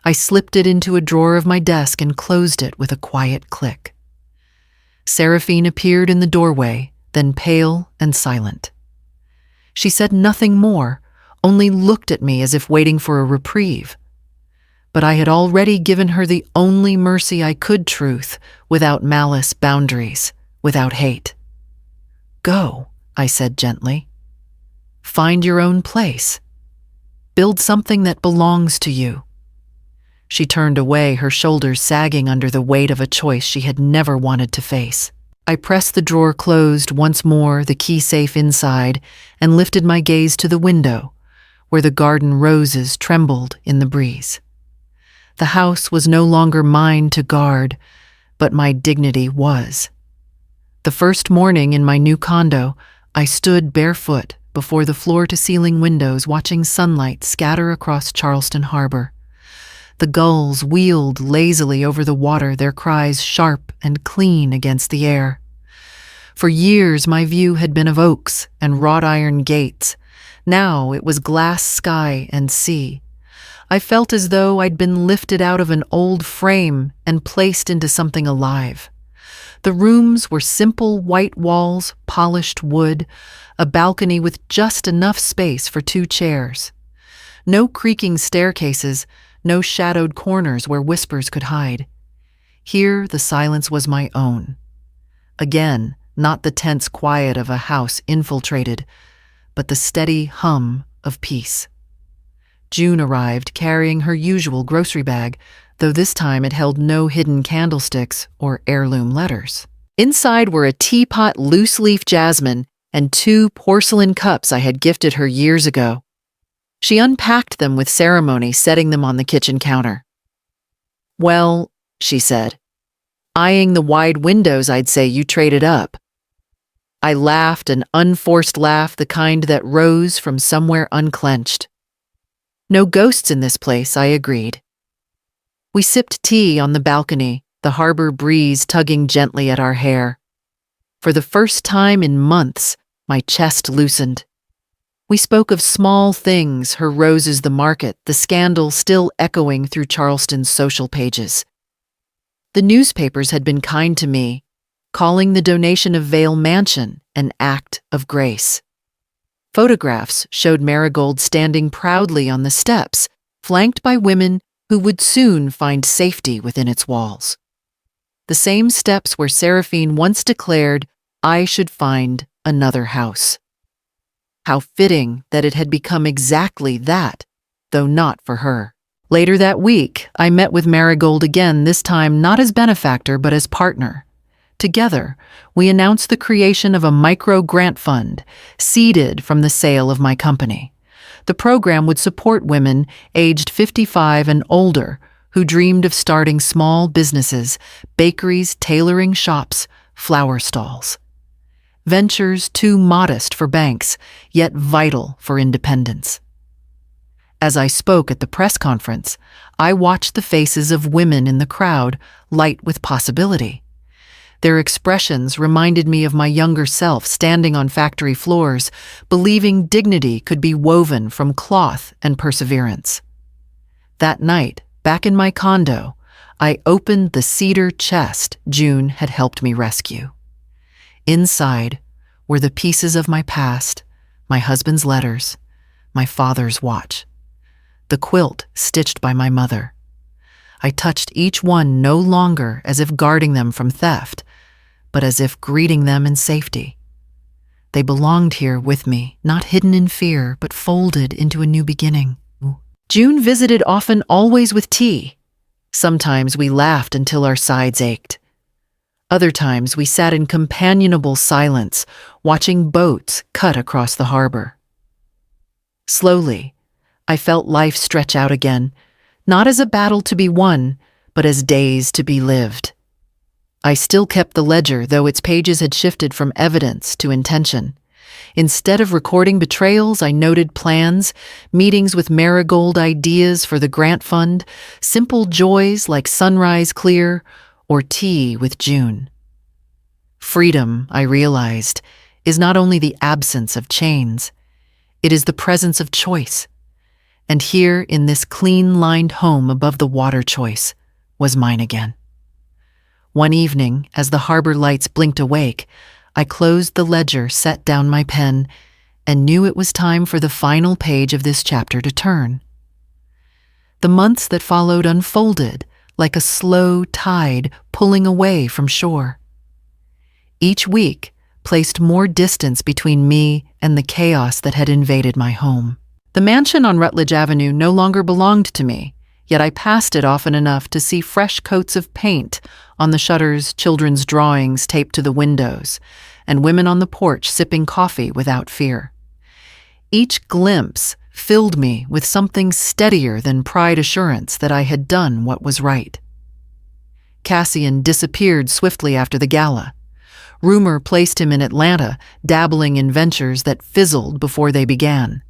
A: I slipped it into a drawer of my desk and closed it with a quiet click. Seraphine appeared in the doorway, then pale and silent. She said nothing more, only looked at me as if waiting for a reprieve. But I had already given her the only mercy I could, truth, without malice, boundaries, without hate. "Go," I said gently. "Find your own place. Build something that belongs to you." She turned away, her shoulders sagging under the weight of a choice she had never wanted to face. I pressed the drawer closed once more, the key safe inside, and lifted my gaze to the window, where the garden roses trembled in the breeze. The house was no longer mine to guard, but my dignity was. The first morning in my new condo, I stood barefoot before the floor-to-ceiling windows, watching sunlight scatter across Charleston Harbor. The gulls wheeled lazily over the water, their cries sharp and clean against the air. For years, my view had been of oaks and wrought-iron gates. Now it was glass sky and sea. I felt as though I'd been lifted out of an old frame and placed into something alive. The rooms were simple white walls, polished wood, a balcony with just enough space for 2 chairs. No creaking staircases, no shadowed corners where whispers could hide. Here the silence was my own. Again, not the tense quiet of a house infiltrated, but the steady hum of peace. June arrived carrying her usual grocery bag, though this time it held no hidden candlesticks or heirloom letters. Inside were a teapot loose-leaf jasmine and 2 porcelain cups I had gifted her years ago. She unpacked them with ceremony, setting them on the kitchen counter. "Well," she said, eyeing the wide windows, "I'd say you traded up." I laughed, an unforced laugh, the kind that rose from somewhere unclenched. "No ghosts in this place," I agreed. We sipped tea on the balcony, the harbor breeze tugging gently at our hair. For the first time in months, my chest loosened. We spoke of small things, her roses, the market, the scandal still echoing through Charleston's social pages. The newspapers had been kind to me, calling the donation of Vale Mansion an act of grace. Photographs showed Marigold standing proudly on the steps, flanked by women who would soon find safety within its walls. The same steps where Seraphine once declared I should find another house. How fitting that it had become exactly that, though not for her. Later that week, I met with Marigold again, this time not as benefactor but as partner. Together, we announced the creation of a micro-grant fund, seeded from the sale of my company. The program would support women aged 55 and older who dreamed of starting small businesses, bakeries, tailoring shops, flower stalls. Ventures too modest for banks, yet vital for independence. As I spoke at the press conference, I watched the faces of women in the crowd light with possibility. Their expressions reminded me of my younger self standing on factory floors, believing dignity could be woven from cloth and perseverance. That night, back in my condo, I opened the cedar chest June had helped me rescue. Inside were the pieces of my past, my husband's letters, my father's watch, the quilt stitched by my mother. I touched each one no longer as if guarding them from theft, but as if greeting them in safety. They belonged here with me, not hidden in fear, but folded into a new beginning. June visited often, always with tea. Sometimes we laughed until our sides ached. Other times we sat in companionable silence, watching boats cut across the harbor. Slowly, I felt life stretch out again, not as a battle to be won, but as days to be lived. I still kept the ledger, though its pages had shifted from evidence to intention. Instead of recording betrayals, I noted plans, meetings with Marigold, ideas for the grant fund, simple joys like sunrise clear or tea with June. Freedom, I realized, is not only the absence of chains, it is the presence of choice. And here, in this clean-lined home above the water, choice was mine again. One evening, as the harbor lights blinked awake, I closed the ledger, set down my pen, and knew it was time for the final page of this chapter to turn. The months that followed unfolded like a slow tide pulling away from shore. Each week placed more distance between me and the chaos that had invaded my home. The mansion on Rutledge Avenue no longer belonged to me, yet I passed it often enough to see fresh coats of paint on the shutters, children's drawings taped to the windows, and women on the porch sipping coffee without fear. Each glimpse filled me with something steadier than pride assurance that I had done what was right. Cassian disappeared swiftly after the gala. Rumor placed him in Atlanta, dabbling in ventures that fizzled before they began.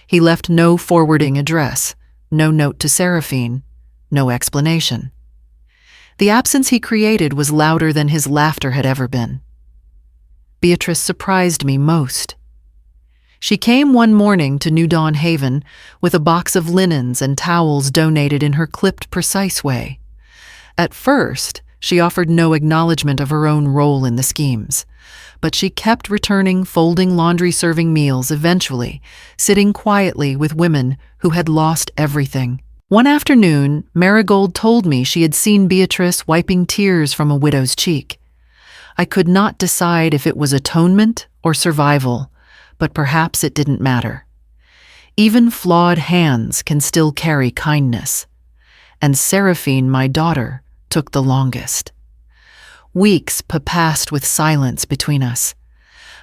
A: He left no forwarding address, no note to Seraphine, no explanation. The absence he created was louder than his laughter had ever been. Beatrice surprised me most. She came one morning to New Dawn Haven with a box of linens and towels donated in her clipped, precise way. At first, She offered no acknowledgement of her own role in the schemes, but she kept returning folding laundry-serving meals eventually, sitting quietly with women who had lost everything. One afternoon, Marigold told me she had seen Beatrice wiping tears from a widow's cheek. I could not decide if it was atonement or survival, but perhaps it didn't matter. Even flawed hands can still carry kindness. And Seraphine, my daughter, took the longest. Weeks passed with silence between us.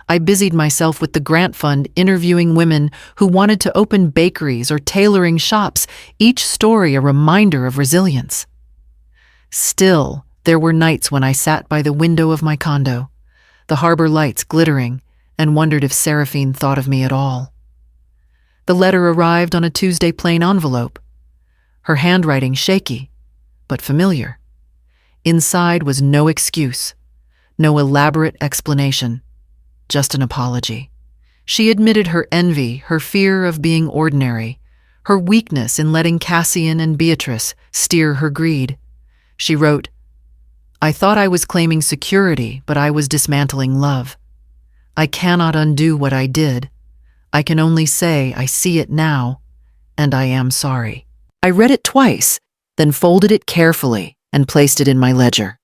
A: I busied myself with the grant fund interviewing women who wanted to open bakeries or tailoring shops, each story a reminder of resilience. Still, there were nights when I sat by the window of my condo, the harbor lights glittering, and wondered if Seraphine thought of me at all. The letter arrived on a Tuesday plain envelope, her handwriting shaky, but familiar. Inside was no excuse, no elaborate explanation, just an apology. She admitted her envy, her fear of being ordinary, her weakness in letting Cassian and Beatrice steer her greed. She wrote, "I thought I was claiming security, but I was dismantling love. I cannot undo what I did. I can only say I see it now, and I am sorry." I read it twice, then folded it carefully and placed it in my ledger.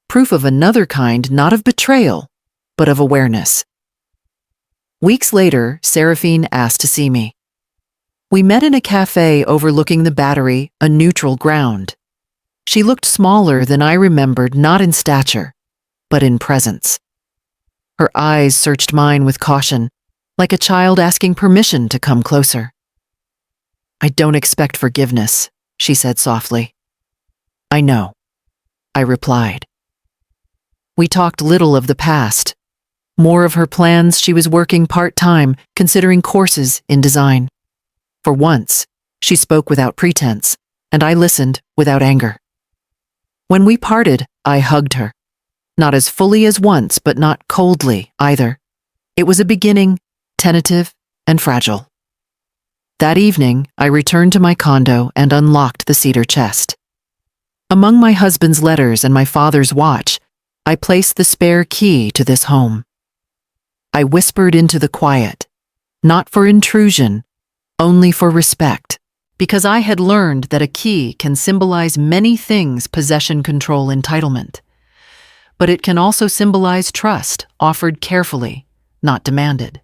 A: Proof of another kind, not of betrayal, but of awareness. Weeks later, Seraphine asked to see me. We met in a cafe overlooking the Battery, a neutral ground. She looked smaller than I remembered, not in stature, but in presence. Her eyes searched mine with caution, like a child asking permission to come closer. "I don't expect forgiveness," she said softly. "I know," I replied. We talked little of the past. More of her plans. She was working part-time, considering courses in design. For once, she spoke without pretense, and I listened without anger. When we parted, I hugged her. Not as fully as once, but not coldly either. It was a beginning, tentative and fragile. That evening, I returned to my condo and unlocked the cedar chest. Among my husband's letters and my father's watch, I placed the spare key to this home. I whispered into the quiet, not for intrusion, only for respect, because I had learned that a key can symbolize many things: possession, control, entitlement. But it can also symbolize trust, offered carefully, not demanded.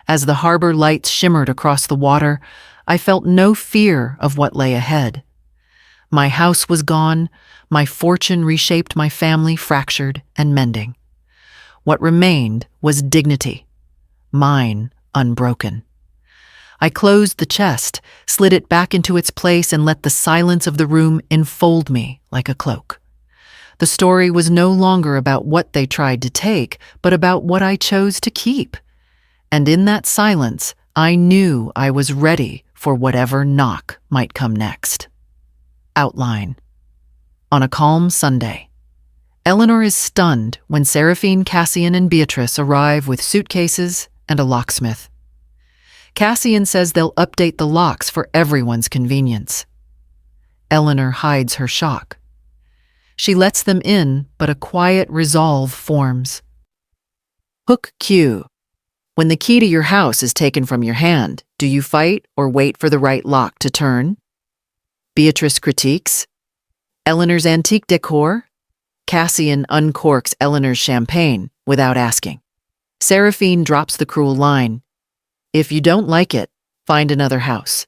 A: As the harbor lights shimmered across the water, I felt no fear of what lay ahead. My house was gone, my fortune reshaped, my family fractured and mending. What remained was dignity, mine unbroken. I closed the chest, slid it back into its place, and let the silence of the room enfold me like a cloak. The story was no longer about what they tried to take, but about what I chose to keep. And in that silence, I knew I was ready for whatever knock might come next. Outline. On a calm Sunday, Eleanor is stunned when Seraphine, Cassian, and Beatrice arrive with suitcases and a locksmith. Cassian says they'll update the locks for everyone's convenience. Eleanor hides her shock. She lets them in, but a quiet resolve forms. Hook Q. When the key to your house is taken from your hand, do you fight or wait for the right lock to turn? Beatrice critiques Eleanor's antique decor. Cassian uncorks Eleanor's champagne without asking. Seraphine drops the cruel line, "If you don't like it, find another house."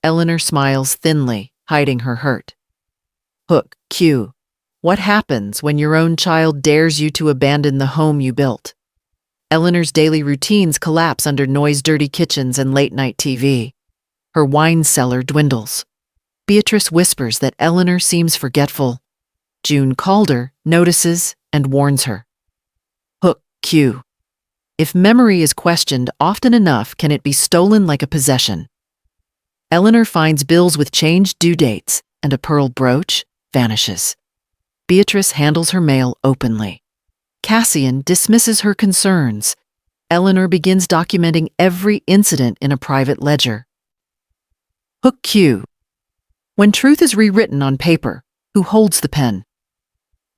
A: Eleanor smiles thinly, hiding her hurt. Hook Q. What happens when your own child dares you to abandon the home you built? Eleanor's daily routines collapse under noise, dirty kitchens, and late-night TV. Her wine cellar dwindles. Beatrice whispers that Eleanor seems forgetful. June Calder notices and warns her. Hook Q. If memory is questioned often enough, can it be stolen like a possession? Eleanor finds bills with changed due dates, and a pearl brooch vanishes. Beatrice handles her mail openly. Cassian dismisses her concerns. Eleanor begins documenting every incident in a private ledger. Hook Q. When truth is rewritten on paper, who holds the pen?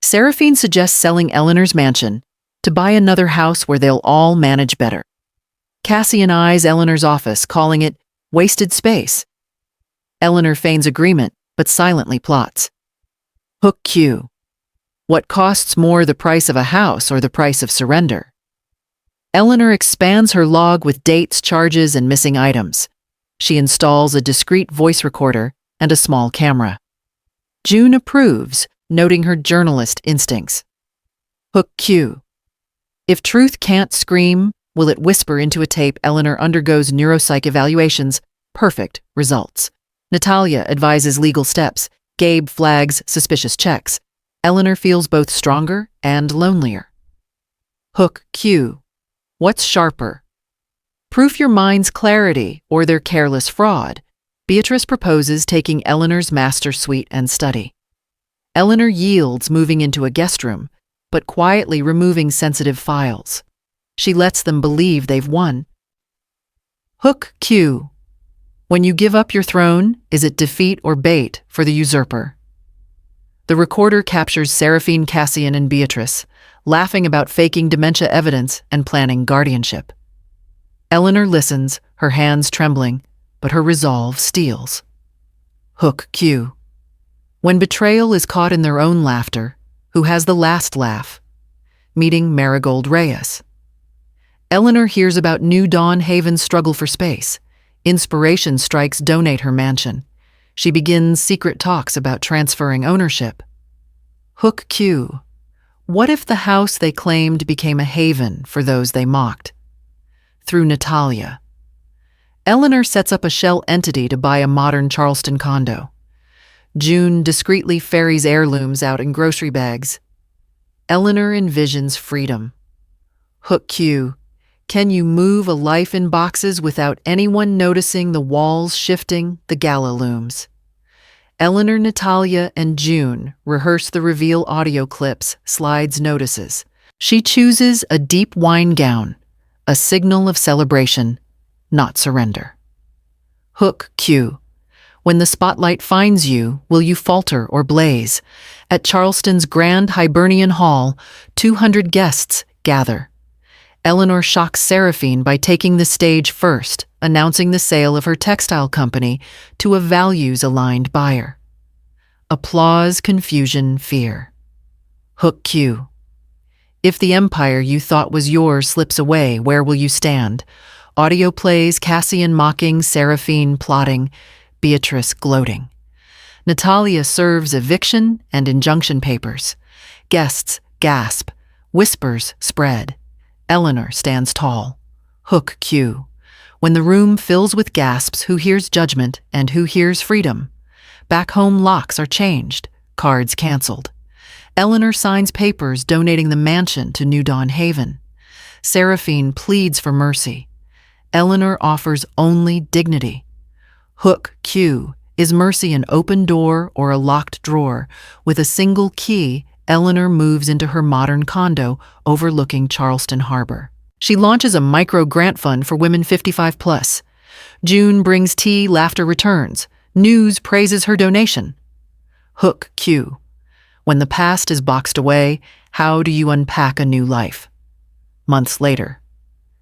A: Seraphine suggests selling Eleanor's mansion to buy another house where they'll all manage better. Cassian eyes Eleanor's office, calling it wasted space. Eleanor feigns agreement, but silently plots. Hook Q. What costs more, the price of a house or the price of surrender? Eleanor expands her log with dates, charges, and missing items. She installs a discreet voice recorder and a small camera. June approves, noting her journalist instincts. Hook Q. If truth can't scream, will it whisper into a tape? Eleanor undergoes neuropsych evaluations. Perfect results. Natalia advises legal steps. Gabe flags suspicious checks. Eleanor feels both stronger and lonelier. Hook Q. What's sharper? Proof your mind's clarity or their careless fraud. Beatrice proposes taking Eleanor's master suite and study. Eleanor yields, moving into a guest room, but quietly removing sensitive files. She lets them believe they've won. Hook Q. When you give up your throne, is it defeat or bait for the usurper? The recorder captures Seraphine, Cassian, and Beatrice, laughing about faking dementia evidence and planning guardianship. Eleanor listens, her hands trembling, but her resolve steels. Hook Q. When betrayal is caught in their own laughter, who has the last laugh? Meeting Marigold Reyes. Eleanor hears about New Dawn Haven's struggle for space. Inspiration strikes donate her mansion. She begins secret talks about transferring ownership. Hook Q. What if the house they claimed became a haven for those they mocked? Through Natalia. Eleanor sets up a shell entity to buy a modern Charleston condo. June discreetly ferries heirlooms out in grocery bags. Eleanor envisions freedom. Hook Q. Can you move a life in boxes without anyone noticing the walls shifting? The gala looms. Eleanor, Natalia, and June rehearse the reveal audio clips, slides, notices. She chooses a deep wine gown, a signal of celebration, not surrender. Hook Q. When the spotlight finds you, will you falter or blaze? At Charleston's Grand Hibernian Hall, 200 guests gather. Eleanor shocks Seraphine by taking the stage first, announcing the sale of her textile company to a values-aligned buyer. Applause, confusion, fear. Hook Q. If the empire you thought was yours slips away, where will you stand? Audio plays, Cassian mocking, Seraphine plotting, Beatrice gloating. Natalia serves eviction and injunction papers. Guests gasp, whispers spread. Eleanor stands tall. Hook Q. When the room fills with gasps, who hears judgment and who hears freedom? Back home locks are changed, cards canceled. Eleanor signs papers donating the mansion to New Dawn Haven. Seraphine pleads for mercy. Eleanor offers only dignity. Hook Q. Is mercy an open door or a locked drawer? With a single key, Eleanor moves into her modern condo overlooking Charleston Harbor. She launches a micro-grant fund for women 55 plus. June brings tea, laughter returns. News praises her donation. Hook Q. When the past is boxed away, how do you unpack a new life? Months later.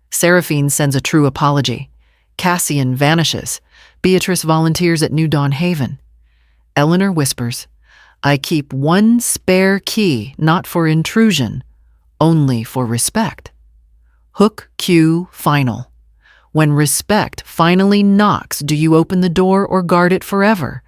A: Seraphine sends a true apology. Cassian vanishes. Beatrice volunteers at New Dawn Haven. Eleanor whispers, I keep one spare key, not for intrusion, only for respect. Hook Q. Final. When respect finally knocks, do you open the door or guard it forever?